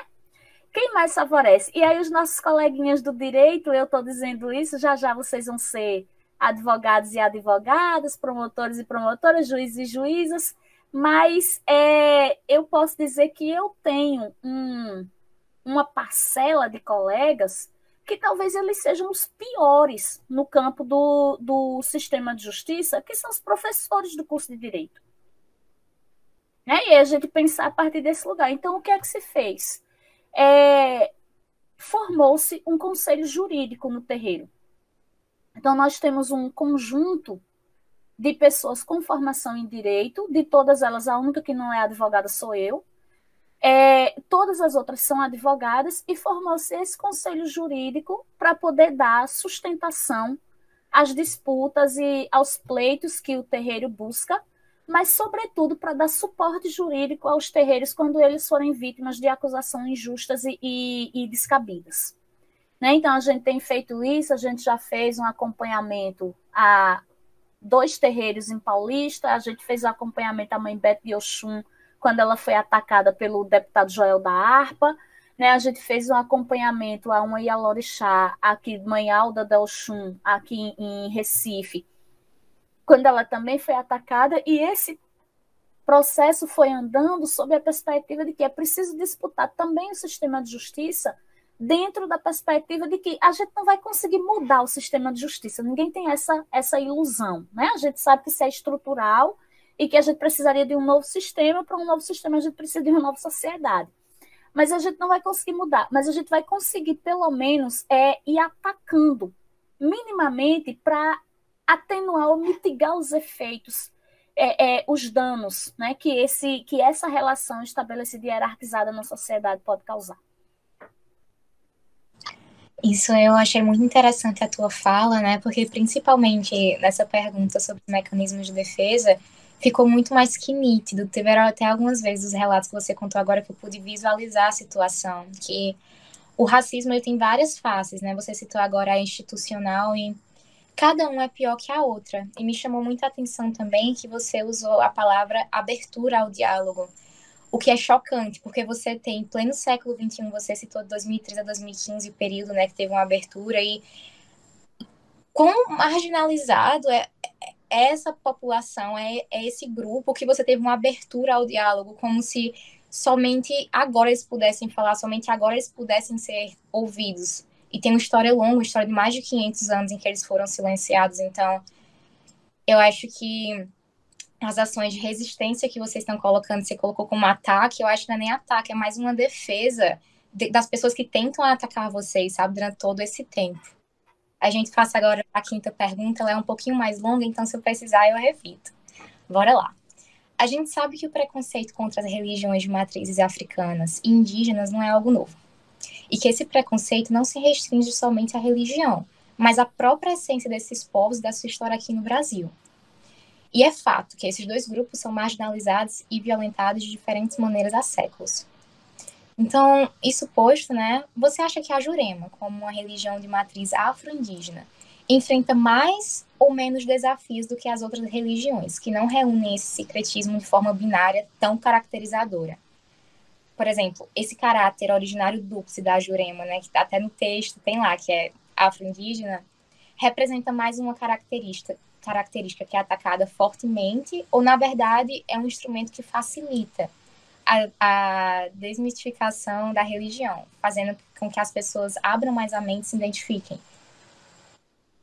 Quem mais favorece? E aí os nossos coleguinhas do direito, eu estou dizendo isso, já já vocês vão ser advogados e advogadas, promotores e promotoras, juízes e juízas, mas eu posso dizer que eu tenho uma parcela de colegas que talvez eles sejam os piores no campo do sistema de justiça, que são os professores do curso de Direito. Né? E a gente pensar a partir desse lugar. Então, o que é que se fez? Formou-se um conselho jurídico no terreiro. Então, nós temos um conjunto de pessoas com formação em direito, de todas elas, a única que não é advogada sou eu. Todas as outras são advogadas, e formou-se esse conselho jurídico para poder dar sustentação às disputas e aos pleitos que o terreiro busca, mas, sobretudo, para dar suporte jurídico aos terreiros quando eles forem vítimas de acusações injustas e descabidas. Né? Então, a gente tem feito isso, a gente já fez um acompanhamento a 2 terreiros em Paulista, a gente fez o acompanhamento à Mãe Bete de Oxum, quando ela foi atacada pelo deputado Joel da Harpa, né? A gente fez um acompanhamento a uma Ialorixá, aqui, Mãe Alda da Oxum, aqui em Recife, quando ela também foi atacada, e esse processo foi andando sob a perspectiva de que é preciso disputar também o sistema de justiça dentro da perspectiva de que a gente não vai conseguir mudar o sistema de justiça, ninguém tem essa ilusão, né? A gente sabe que isso é estrutural e que a gente precisaria de um novo sistema, para um novo sistema a gente precisa de uma nova sociedade. Mas a gente não vai conseguir mudar, mas a gente vai conseguir, pelo menos, ir atacando minimamente para atenuar ou mitigar os efeitos, os danos, né, que essa relação estabelecida e hierarquizada na sociedade pode causar. Isso eu achei muito interessante a tua fala, né, porque principalmente nessa pergunta sobre os mecanismos de defesa, ficou muito mais que nítido. Tiveram até algumas vezes os relatos que você contou agora que eu pude visualizar a situação, que o racismo ele tem várias faces, né, você citou agora a institucional e cada um é pior que a outra. E me chamou muita atenção também que você usou a palavra abertura ao diálogo, o que é chocante, porque você tem, em pleno século XXI, você citou de 2013 a 2015 o período, né, que teve uma abertura, e quão marginalizado é essa população, é esse grupo que você teve uma abertura ao diálogo, como se somente agora eles pudessem falar, somente agora eles pudessem ser ouvidos. E tem uma história longa, uma história de mais de 500 anos em que eles foram silenciados. Então, eu acho que as ações de resistência que vocês estão colocando, você colocou como ataque, eu acho que não é nem ataque, é mais uma defesa das pessoas que tentam atacar vocês, sabe, durante todo esse tempo. A gente passa agora a 5ª pergunta, ela é um pouquinho mais longa, então se eu precisar eu repito. Bora lá. A gente sabe que o preconceito contra as religiões de matrizes africanas e indígenas não é algo novo. E que esse preconceito não se restringe somente à religião, mas à própria essência desses povos e da sua história aqui no Brasil. E é fato que esses 2 grupos são marginalizados e violentados de diferentes maneiras há séculos. Então, isso posto, né, você acha que a Jurema, como uma religião de matriz afro-indígena, enfrenta mais ou menos desafios do que as outras religiões, que não reúnem esse sincretismo de forma binária tão caracterizadora. Por exemplo, esse caráter originário duplo da Jurema, né, que está até no texto, tem lá, que é afro-indígena, representa mais uma característica que é atacada fortemente, ou, na verdade, é um instrumento que facilita a desmistificação da religião, fazendo com que as pessoas abram mais a mente e se identifiquem.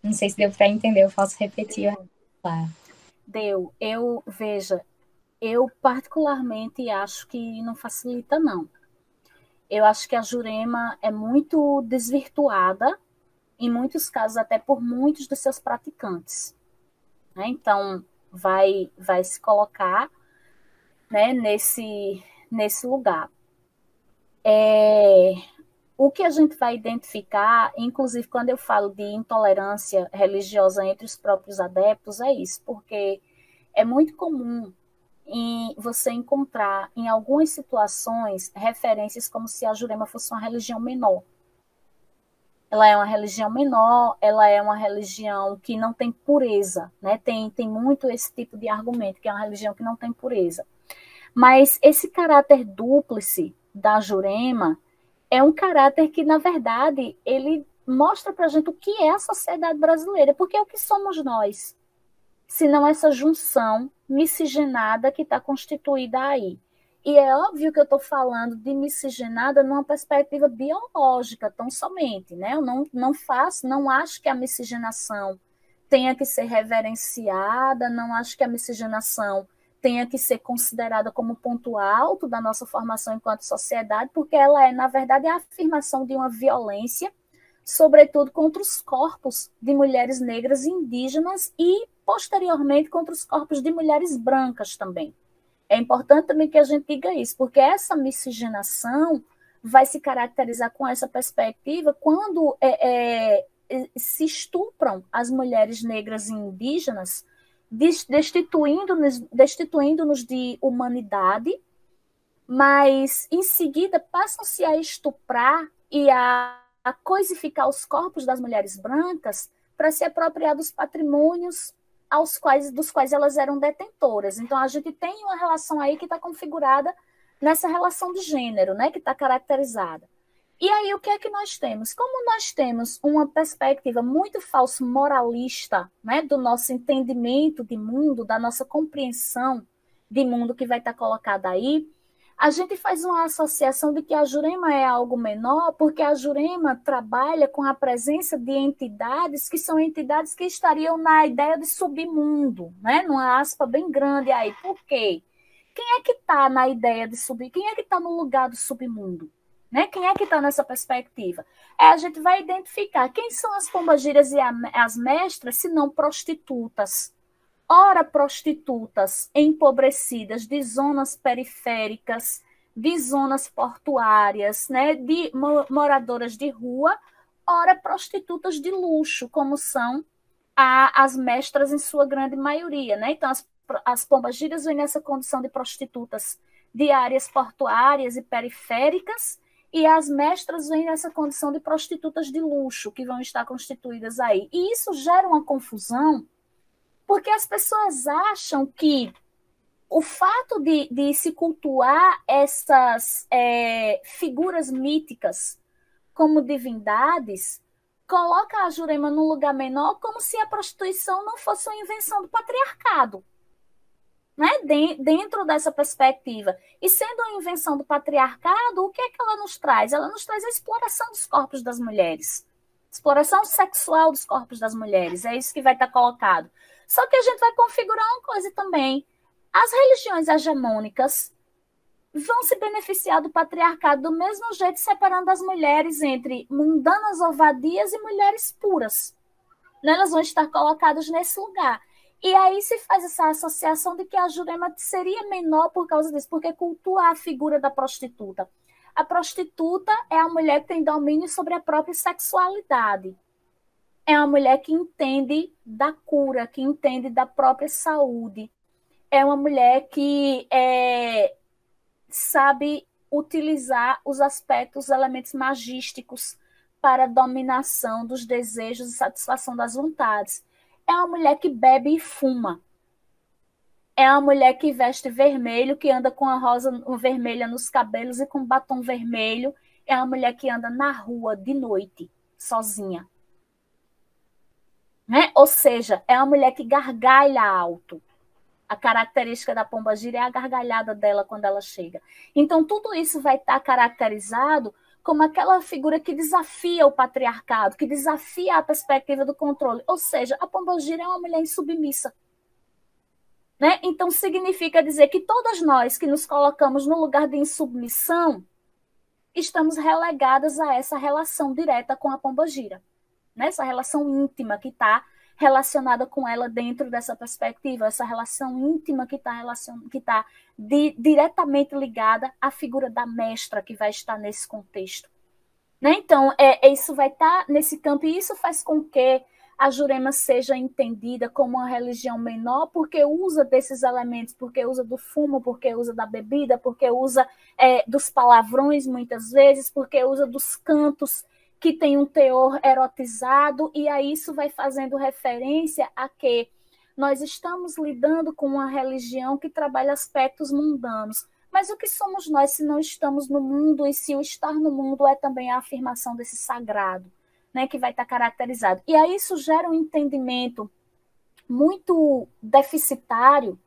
Não sei se deu para entender, eu posso repetir. Deu. Veja, eu particularmente acho que não facilita, não. Eu acho que a Jurema é muito desvirtuada, em muitos casos até por muitos dos seus praticantes. Né? Então, vai se colocar, né, nesse lugar. O que a gente vai identificar, inclusive quando eu falo de intolerância religiosa entre os próprios adeptos, é isso, porque é muito comum você encontrar em algumas situações referências como se a Jurema fosse uma religião menor. Ela é uma religião menor, ela é uma religião que não tem pureza, né? Tem muito esse tipo de argumento, que é uma religião que não tem pureza. Mas esse caráter dúplice da Jurema é um caráter que, na verdade, ele mostra para a gente o que é a sociedade brasileira, porque é o que somos nós, se não essa junção miscigenada que está constituída aí. E é óbvio que eu estou falando de miscigenada numa perspectiva biológica, tão somente, né? Eu não acho que a miscigenação tenha que ser reverenciada, não acho que a miscigenação tenha que ser considerada como ponto alto da nossa formação enquanto sociedade, porque ela é, na verdade, a afirmação de uma violência, sobretudo contra os corpos de mulheres negras e indígenas e, posteriormente, contra os corpos de mulheres brancas também. É importante também que a gente diga isso, porque essa miscigenação vai se caracterizar com essa perspectiva quando se estupram as mulheres negras e indígenas, destituindo-nos de humanidade, mas em seguida passam-se a estuprar e a coisificar os corpos das mulheres brancas para se apropriar dos patrimônios dos quais elas eram detentoras. Então, a gente tem uma relação aí que está configurada nessa relação de gênero, né, que está caracterizada. E aí, o que é que nós temos? Como nós temos uma perspectiva muito falso moralista, né, do nosso entendimento de mundo, da nossa compreensão de mundo que vai estar colocada aí, a gente faz uma associação de que a Jurema é algo menor, porque a Jurema trabalha com a presença de entidades que são entidades que estariam na ideia de submundo, né? Numa aspa bem grande aí. Por quê? Quem é que está na ideia de subir? Quem é que está no lugar do submundo? Né? Quem é que está nessa perspectiva? A gente vai identificar quem são as pombagiras e as mestras, se não prostitutas. Ora, prostitutas empobrecidas de zonas periféricas, de zonas portuárias, né, de moradoras de rua, ora, prostitutas de luxo, como são as mestras em sua grande maioria. Né? Então, as pombagiras vêm nessa condição de prostitutas de áreas portuárias e periféricas, e as mestras vêm nessa condição de prostitutas de luxo, que vão estar constituídas aí. E isso gera uma confusão, porque as pessoas acham que o fato de se cultuar essas figuras míticas como divindades coloca a Jurema num lugar menor, como se a prostituição não fosse uma invenção do patriarcado. Né? Dentro dessa perspectiva. E sendo uma invenção do patriarcado, o que é que ela nos traz? Ela nos traz a exploração dos corpos das mulheres. Exploração sexual dos corpos das mulheres. É isso que vai estar colocado. Só que a gente vai configurar uma coisa também. As religiões hegemônicas vão se beneficiar do patriarcado do mesmo jeito, separando as mulheres entre mundanas ou vadias e mulheres puras. Elas vão estar colocadas nesse lugar. E aí se faz essa associação de que a Jurema seria menor por causa disso, porque cultua a figura da prostituta. A prostituta é a mulher que tem domínio sobre a própria sexualidade. É uma mulher que entende da cura, que entende da própria saúde. É uma mulher que sabe utilizar os aspectos, os elementos magísticos para a dominação dos desejos e satisfação das vontades. É uma mulher que bebe e fuma. É uma mulher que veste vermelho, que anda com a rosa vermelha nos cabelos e com batom vermelho. É uma mulher que anda na rua de noite, sozinha. Né? Ou seja, é uma mulher que gargalha alto. A característica da pombagira é a gargalhada dela quando ela chega. Então, tudo isso vai estar caracterizado como aquela figura que desafia o patriarcado, que desafia a perspectiva do controle. Ou seja, a pombagira é uma mulher insubmissa. Né? Então, significa dizer que todas nós que nos colocamos no lugar de insubmissão, estamos relegadas a essa relação direta com a pombagira. Né? Essa relação íntima que está relacionada com ela dentro dessa perspectiva, essa relação íntima que está diretamente ligada à figura da mestra que vai estar nesse contexto. Né? Então, isso vai estar nesse campo, e isso faz com que a Jurema seja entendida como uma religião menor, porque usa desses elementos, porque usa do fumo, porque usa da bebida, porque usa dos palavrões muitas vezes, porque usa dos cantos que tem um teor erotizado, e aí isso vai fazendo referência a que nós estamos lidando com uma religião que trabalha aspectos mundanos. Mas o que somos nós se não estamos no mundo, e se o estar no mundo é também a afirmação desse sagrado, né, que vai estar caracterizado. E aí isso gera um entendimento muito deficitário,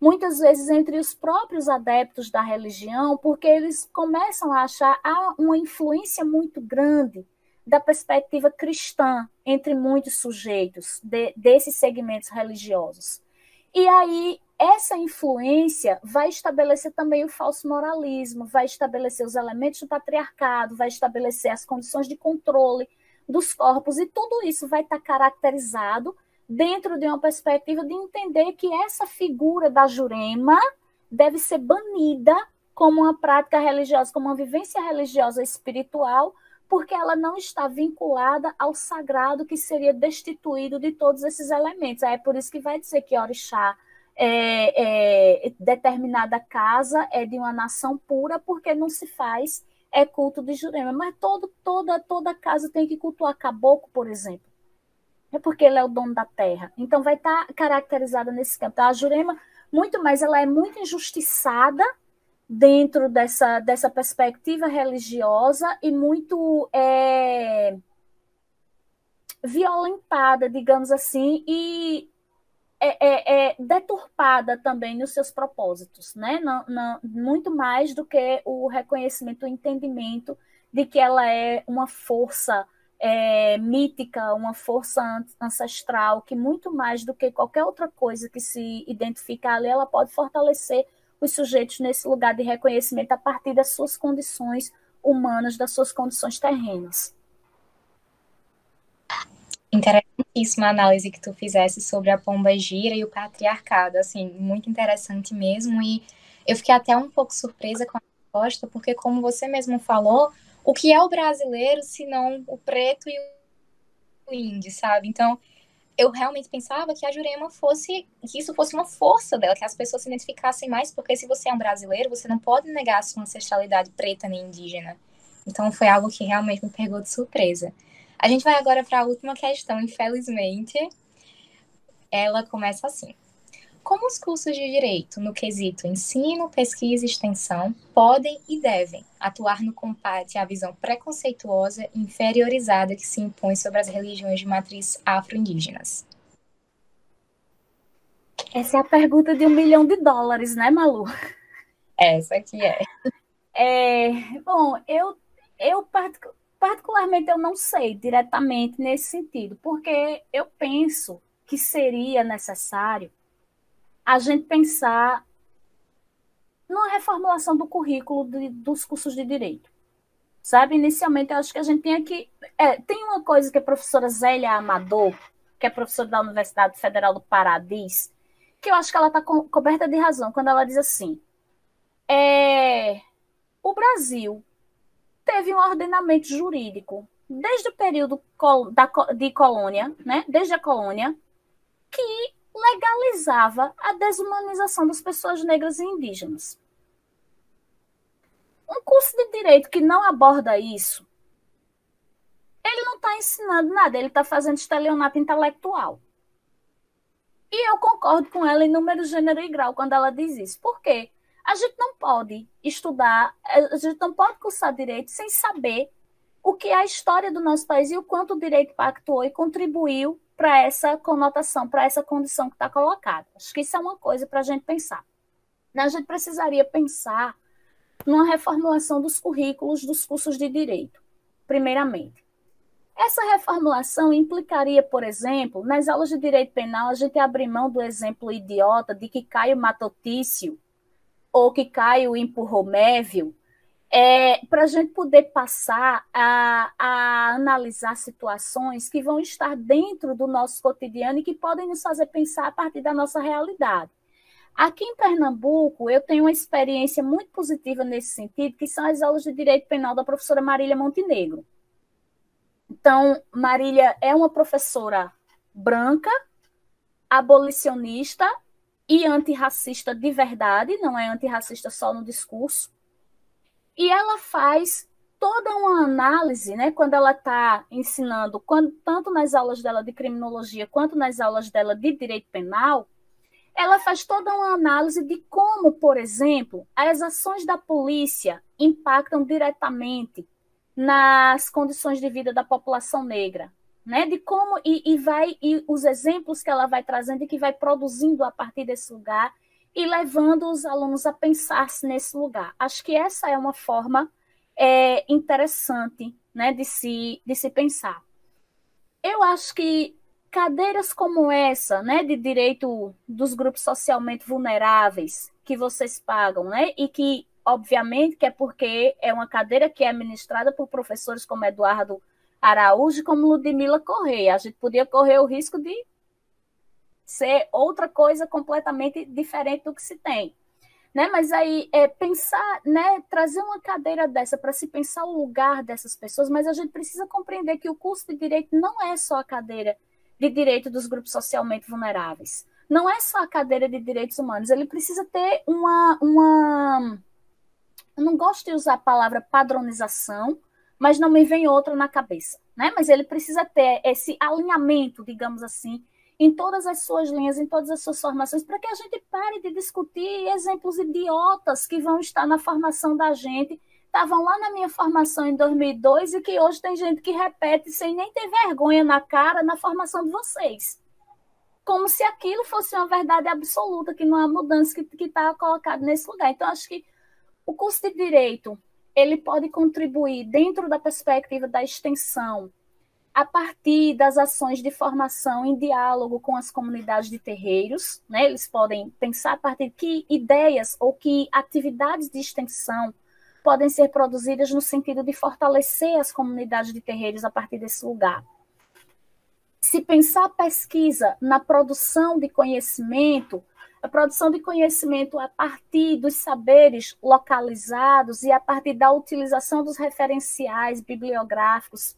muitas vezes entre os próprios adeptos da religião, porque eles começam a achar uma influência muito grande da perspectiva cristã entre muitos sujeitos desses segmentos religiosos. E aí, essa influência vai estabelecer também o falso moralismo, vai estabelecer os elementos do patriarcado, vai estabelecer as condições de controle dos corpos, e tudo isso vai estar caracterizado dentro de uma perspectiva de entender que essa figura da Jurema deve ser banida como uma prática religiosa, como uma vivência religiosa espiritual, porque ela não está vinculada ao sagrado, que seria destituído de todos esses elementos. É por isso que vai dizer que orixá, determinada casa é de uma nação pura, porque não se faz culto de Jurema. Mas toda casa tem que cultuar caboclo, por exemplo. É porque ele é o dono da terra. Então vai estar caracterizada nesse campo. Então, a Jurema, muito mais, ela é muito injustiçada dentro dessa perspectiva religiosa e muito violentada, digamos assim, e deturpada também nos seus propósitos, né? Muito mais do que o reconhecimento, o entendimento de que ela é uma força mítica, uma força ancestral, que muito mais do que qualquer outra coisa que se identifica ali, ela pode fortalecer os sujeitos nesse lugar de reconhecimento a partir das suas condições humanas, das suas condições terrenas. Interessantíssima a análise que tu fizesse sobre a pombagira e o patriarcado, assim, muito interessante mesmo, e eu fiquei até um pouco surpresa com a resposta, porque como você mesmo falou, o que é o brasileiro, se não o preto e o índio, sabe? Então, eu realmente pensava que a Jurema que isso fosse uma força dela, que as pessoas se identificassem mais, porque se você é um brasileiro, você não pode negar a sua ancestralidade preta nem indígena. Então foi algo que realmente me pegou de surpresa. A gente vai agora para a última questão, infelizmente. Ela começa assim. Como os cursos de direito, no quesito ensino, pesquisa e extensão, podem e devem atuar no combate à visão preconceituosa e inferiorizada que se impõe sobre as religiões de matriz afro-indígenas? Essa é a pergunta de $1 milhão, né, Malu? Essa aqui é. Bom, eu particularmente eu não sei diretamente nesse sentido, porque eu penso que seria necessário a gente pensar numa reformulação do currículo dos cursos de direito. Sabe, inicialmente eu acho que a gente tinha que... tem uma coisa que a professora Zélia Amador, que é professora da Universidade Federal do Pará, diz, que eu acho que ela está coberta de razão, quando ela diz assim, o Brasil teve um ordenamento jurídico desde o período de colônia, né, desde a colônia, que legalizava a desumanização das pessoas negras e indígenas. Um curso de direito que não aborda isso não está ensinando nada, ele está fazendo estelionato intelectual. E eu concordo com ela em número, gênero e grau quando ela diz isso. Por quê? A gente não pode estudar, a gente não pode cursar direito sem saber o que é a história do nosso país e o quanto o direito pactuou e contribuiu para essa conotação, para essa condição que está colocada. Acho que isso é uma coisa para a gente pensar. A gente precisaria pensar numa reformulação dos currículos dos cursos de direito, primeiramente. Essa reformulação implicaria, por exemplo, nas aulas de direito penal, a gente abrir mão do exemplo idiota de que Caio matou Tício ou que Caio empurrou Mévio, para a gente poder passar a analisar situações que vão estar dentro do nosso cotidiano e que podem nos fazer pensar a partir da nossa realidade. Aqui em Pernambuco, eu tenho uma experiência muito positiva nesse sentido, que são as aulas de direito penal da professora Marília Montenegro. Então, Marília é uma professora branca, abolicionista e antirracista de verdade, não é antirracista só no discurso. E ela faz toda uma análise, né, quando ela está ensinando, tanto nas aulas dela de criminologia quanto nas aulas dela de direito penal, ela faz toda uma análise de como, por exemplo, as ações da polícia impactam diretamente nas condições de vida da população negra, né? De como e os exemplos que ela vai trazendo e que vai produzindo a partir desse lugar e levando os alunos a pensar-se nesse lugar. Acho que essa é uma forma interessante, né, de se pensar. Eu acho que cadeiras como essa, né, de direito dos grupos socialmente vulneráveis que vocês pagam, né, e que obviamente que é porque é uma cadeira que é ministrada por professores como Eduardo Araújo e como Ludmila Correia. A gente podia correr o risco de ser outra coisa completamente diferente do que se tem. Né? Mas aí pensar, né, trazer uma cadeira dessa para se pensar o lugar dessas pessoas, mas a gente precisa compreender que o curso de direito não é só a cadeira de direito dos grupos socialmente vulneráveis. Não é só a cadeira de direitos humanos. Ele precisa ter uma eu não gosto de usar a palavra padronização, mas não me vem outra na cabeça, né? Mas ele precisa ter esse alinhamento, digamos assim, em todas as suas linhas, em todas as suas formações, para que a gente pare de discutir exemplos idiotas que vão estar na formação da gente, estavam lá na minha formação em 2002 e que hoje tem gente que repete sem nem ter vergonha na cara na formação de vocês. Como se aquilo fosse uma verdade absoluta, que não há mudança que está colocado nesse lugar. Então, acho que o curso de Direito, ele pode contribuir dentro da perspectiva da extensão, a partir das ações de formação em diálogo com as comunidades de terreiros, né? Eles podem pensar a partir de que ideias ou que atividades de extensão podem ser produzidas no sentido de fortalecer as comunidades de terreiros a partir desse lugar. Se pensar a pesquisa na produção de conhecimento, a produção de conhecimento a partir dos saberes localizados e a partir da utilização dos referenciais bibliográficos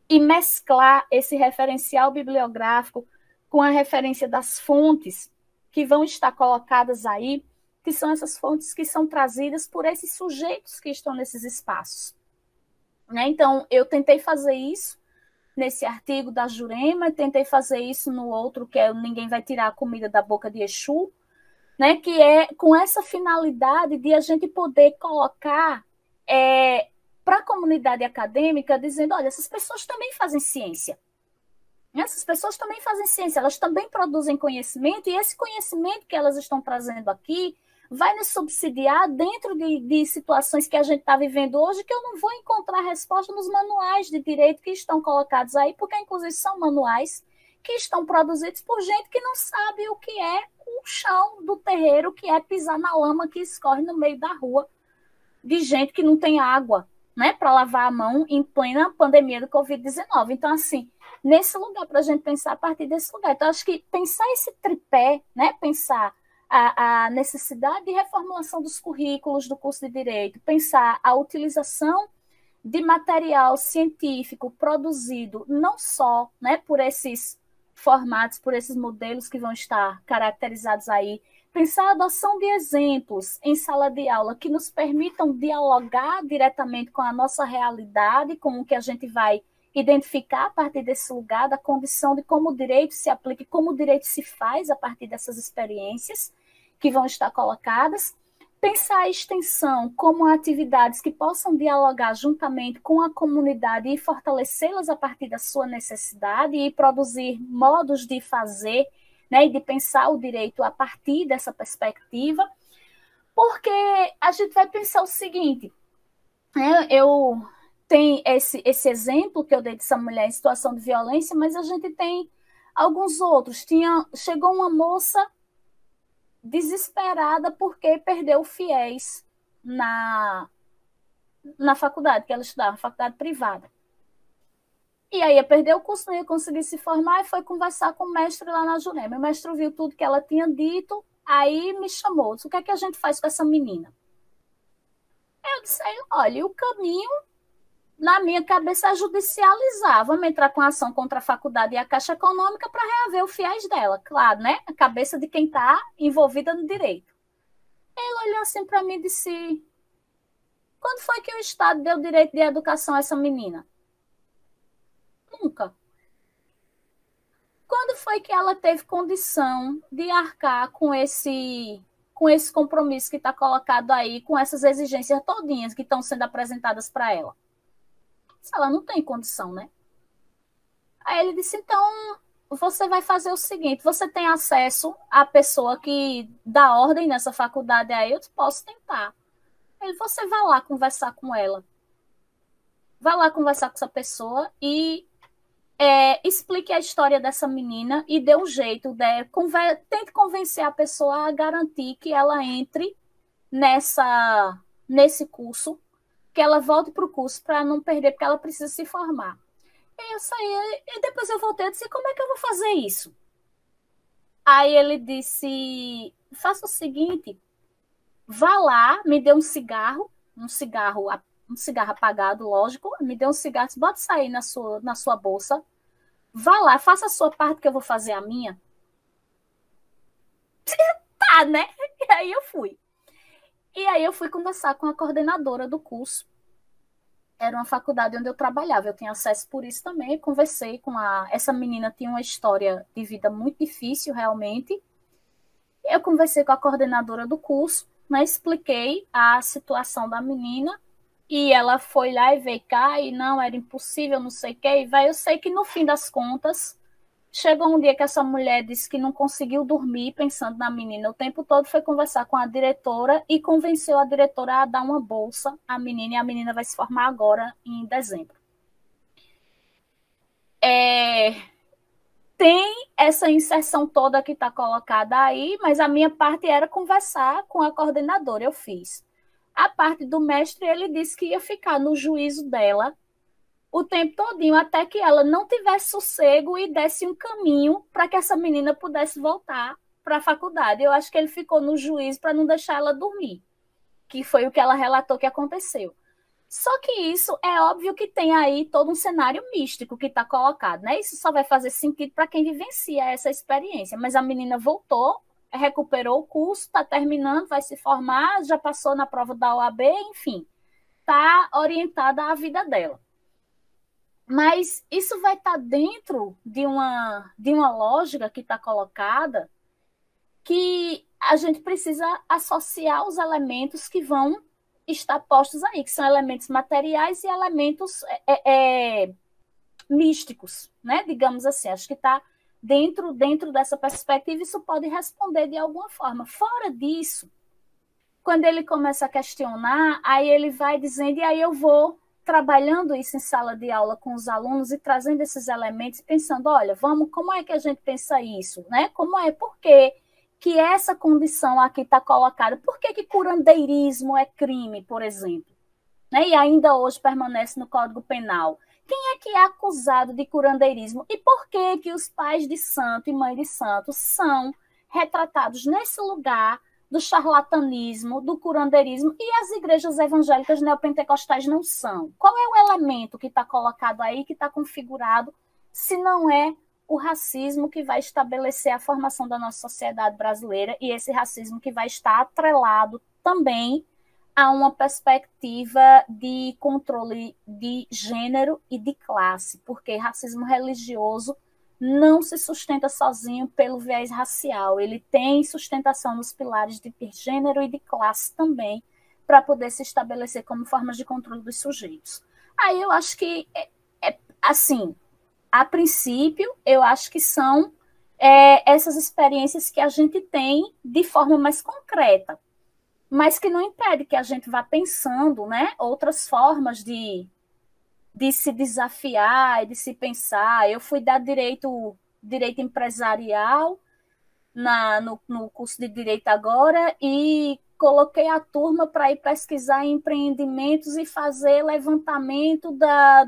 e mesclar esse referencial bibliográfico com a referência das fontes que vão estar colocadas aí, que são essas fontes que são trazidas por esses sujeitos que estão nesses espaços. Né? Então, eu tentei fazer isso nesse artigo da Jurema, tentei fazer isso no outro, que é Ninguém Vai Tirar a Comida da Boca de Exu, né, que é com essa finalidade de a gente poder colocar para a comunidade acadêmica, dizendo, olha, essas pessoas também fazem ciência. Essas pessoas também fazem ciência, elas também produzem conhecimento, e esse conhecimento que elas estão trazendo aqui vai nos subsidiar dentro de situações que a gente está vivendo hoje, que eu não vou encontrar resposta nos manuais de direito que estão colocados aí, porque, inclusive, são manuais que estão produzidos por gente que não sabe o que é o chão do terreiro, que é pisar na lama que escorre no meio da rua, de gente que não tem água, né, para lavar a mão em plena pandemia do Covid-19. Então, assim, nesse lugar, para a gente pensar a partir desse lugar. Então, acho que pensar esse tripé, né, pensar a necessidade de reformulação dos currículos do curso de Direito, pensar a utilização de material científico produzido não só, né, por esses formatos, por esses modelos que vão estar caracterizados aí, pensar a adoção de exemplos em sala de aula que nos permitam dialogar diretamente com a nossa realidade, com o que a gente vai identificar a partir desse lugar da condição de como o direito se aplica e como o direito se faz a partir dessas experiências que vão estar colocadas, pensar a extensão como atividades que possam dialogar juntamente com a comunidade e fortalecê-las a partir da sua necessidade e produzir modos de fazer, né, e de pensar o direito a partir dessa perspectiva, porque a gente vai pensar o seguinte, eu tenho esse exemplo que eu dei dessa mulher em situação de violência, mas a gente tem alguns outros. Chegou uma moça desesperada porque perdeu fiéis na faculdade que ela estudava, faculdade privada. E aí ia perder o curso, não ia conseguir se formar, e foi conversar com o mestre lá na Jurema. O mestre viu tudo que ela tinha dito, aí me chamou, disse, o que é que a gente faz com essa menina? Eu disse, olha, o caminho, na minha cabeça, é judicializar. Vamos entrar com ação contra a faculdade e a Caixa Econômica para reaver os fiéis dela. Claro, né? A cabeça de quem está envolvida no direito. Ele olhou assim para mim e disse, quando foi que o Estado deu direito de educação a essa menina? Nunca. Quando foi que ela teve condição de arcar com esse compromisso que está colocado aí, com essas exigências todinhas que estão sendo apresentadas para ela? Ela não tem condição, né? Aí ele disse, então, você vai fazer o seguinte, você tem acesso à pessoa que dá ordem nessa faculdade aí? Eu disse, posso tentar. Ele, você vai lá conversar com ela. Vai lá conversar com essa pessoa e explique a história dessa menina e dê um jeito, tente convencer a pessoa a garantir que ela entre nesse curso, que ela volte para o curso para não perder, porque ela precisa se formar. E eu saí, e depois eu voltei e disse, como é que eu vou fazer isso? Aí ele disse, faça o seguinte, vá lá, me dê um cigarro apagado, lógico, me dê um cigarro, bota isso aí na sua bolsa, vá lá, faça a sua parte que eu vou fazer a minha. Tá, né? E aí eu fui. E aí eu fui conversar com a coordenadora do curso. Era uma faculdade onde eu trabalhava, eu tinha acesso por isso também, conversei com essa menina, tinha uma história de vida muito difícil, realmente. Eu conversei com a coordenadora do curso, né, expliquei a situação da menina, e ela foi lá e veio cá, e não, era impossível, não sei o que, e vai, eu sei que no fim das contas, chegou um dia que essa mulher disse que não conseguiu dormir pensando na menina o tempo todo, foi conversar com a diretora e convenceu a diretora a dar uma bolsa à menina, e a menina vai se formar agora em dezembro. Tem essa inserção toda que está colocada aí, mas a minha parte era conversar com a coordenadora, eu fiz. A parte do mestre, ele disse que ia ficar no juízo dela o tempo todinho, até que ela não tivesse sossego e desse um caminho para que essa menina pudesse voltar para a faculdade. Eu acho que ele ficou no juízo para não deixar ela dormir, que foi o que ela relatou que aconteceu. Só que isso é óbvio que tem aí todo um cenário místico que está colocado, né? Isso só vai fazer sentido para quem vivencia essa experiência. Mas a menina voltou, recuperou o curso, está terminando, vai se formar, já passou na prova da OAB, enfim, está orientada à vida dela. Mas isso vai estar dentro de uma lógica que está colocada, que a gente precisa associar os elementos que vão estar postos aí, que são elementos materiais e elementos místicos, né? Digamos assim, acho que está dentro dessa perspectiva, isso pode responder de alguma forma. Fora disso, quando ele começa a questionar, aí ele vai dizendo, e aí eu vou trabalhando isso em sala de aula com os alunos e trazendo esses elementos, pensando, olha, como é que a gente pensa isso, né? Por que essa condição aqui está colocada? Por que curandeirismo é crime, por exemplo? Né? E ainda hoje permanece no Código Penal. Quem é que é acusado de curandeirismo? E por que os pais de santo e mãe de santo são retratados nesse lugar do charlatanismo, do curandeirismo, e as igrejas evangélicas neopentecostais não são? Qual é o elemento que está colocado aí, que está configurado, se não é o racismo que vai estabelecer a formação da nossa sociedade brasileira, e esse racismo que vai estar atrelado também a uma perspectiva de controle de gênero e de classe, porque racismo religioso não se sustenta sozinho pelo viés racial, ele tem sustentação nos pilares de gênero e de classe também, para poder se estabelecer como formas de controle dos sujeitos. Aí eu acho que, assim, a princípio, eu acho que são essas experiências que a gente tem de forma mais concreta, mas que não impede que a gente vá pensando, né, outras formas de se desafiar e de se pensar. Eu fui dar direito empresarial no curso de Direito agora e coloquei a turma para ir pesquisar em empreendimentos e fazer levantamento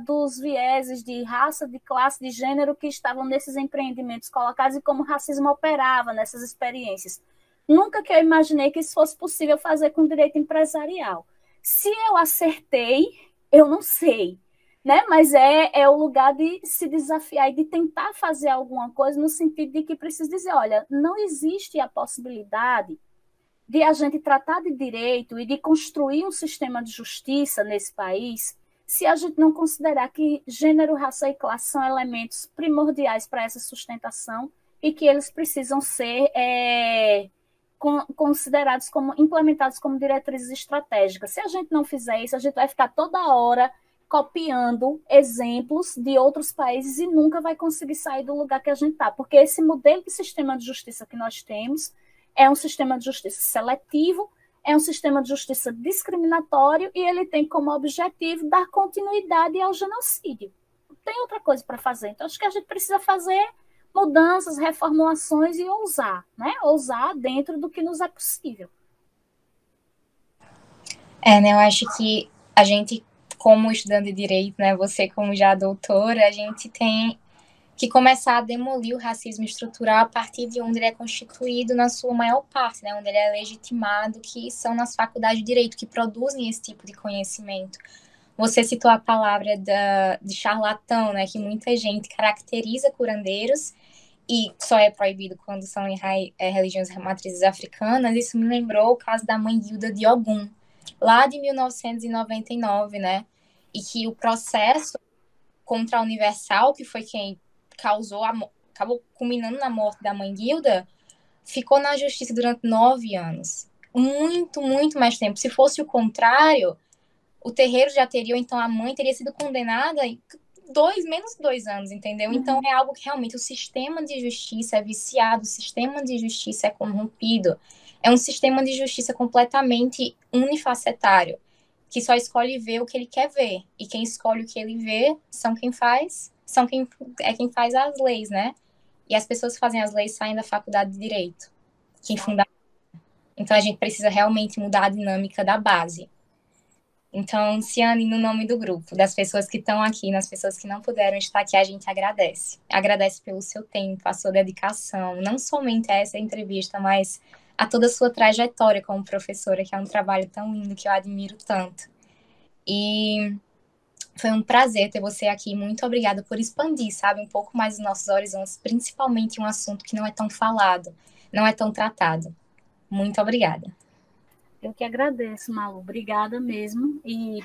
dos vieses de raça, de classe, de gênero que estavam nesses empreendimentos colocados e como o racismo operava nessas experiências. Nunca que eu imaginei que isso fosse possível fazer com direito empresarial. Se eu acertei, eu não sei, né? Mas é o lugar de se desafiar e de tentar fazer alguma coisa no sentido de que precisa dizer, olha, não existe a possibilidade de a gente tratar de direito e de construir um sistema de justiça nesse país se a gente não considerar que gênero, raça e classe são elementos primordiais para essa sustentação e que eles precisam ser considerados como, implementados como diretrizes estratégicas. Se a gente não fizer isso, a gente vai ficar toda hora copiando exemplos de outros países e nunca vai conseguir sair do lugar que a gente está, porque esse modelo de sistema de justiça que nós temos é um sistema de justiça seletivo, é um sistema de justiça discriminatório e ele tem como objetivo dar continuidade ao genocídio. Não tem outra coisa para fazer. Então, acho que a gente precisa fazer mudanças, reformulações e ousar, né? Ousar dentro do que nos é possível. Né? Eu acho que a gente, como estudante de direito, né? Você como já doutora, a gente tem que começar a demolir o racismo estrutural a partir de onde ele é constituído na sua maior parte, né? Onde ele é legitimado, que são nas faculdades de direito, que produzem esse tipo de conhecimento. Você citou a palavra de charlatão, né? Que muita gente caracteriza curandeiros e só é proibido quando são em religiões matrizes africanas. Isso me lembrou o caso da mãe Guilda de Ogum, lá de 1999, né? E que o processo contra a Universal, que foi quem acabou culminando na morte da mãe Guilda, ficou na justiça durante 9 anos. Muito, muito mais tempo. Se fosse o contrário, o terreiro já teria, ou então a mãe teria sido condenada em menos de 2 anos, entendeu? Então é algo que realmente o sistema de justiça é viciado, o sistema de justiça é corrompido. É um sistema de justiça completamente unifacetário, que só escolhe ver o que ele quer ver. E quem escolhe o que ele vê quem faz as leis, né? E as pessoas que fazem as leis saem da faculdade de Direito. Então a gente precisa realmente mudar a dinâmica da base. Então, Ciane, no nome do grupo, das pessoas que estão aqui, nas pessoas que não puderam estar aqui, a gente agradece. Agradece pelo seu tempo, a sua dedicação, não somente a essa entrevista, mas a toda a sua trajetória como professora, que é um trabalho tão lindo que eu admiro tanto. E foi um prazer ter você aqui. Muito obrigada por expandir, sabe, um pouco mais os nossos horizontes, principalmente um assunto que não é tão falado, não é tão tratado. Muito obrigada. Eu que agradeço, Malu. Obrigada mesmo. E,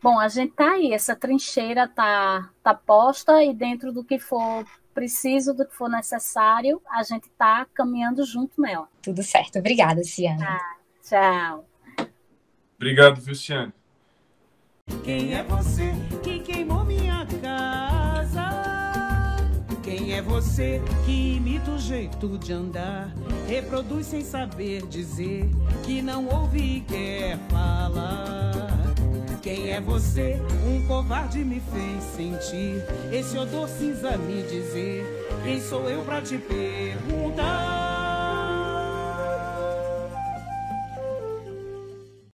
bom, a gente tá aí, essa trincheira tá posta e dentro do que for preciso, do que for necessário, a gente tá caminhando junto nela. Tudo certo. Obrigada, Ciane. Tchau. Obrigado, viu, Ciane? Quem é você que queimou minha casa? Quem é você que imita o jeito de andar? Reproduz sem saber dizer que não ouve e quer falar. Quem é você? Um covarde me fez sentir esse odor cinza me dizer. Quem sou eu pra te perguntar?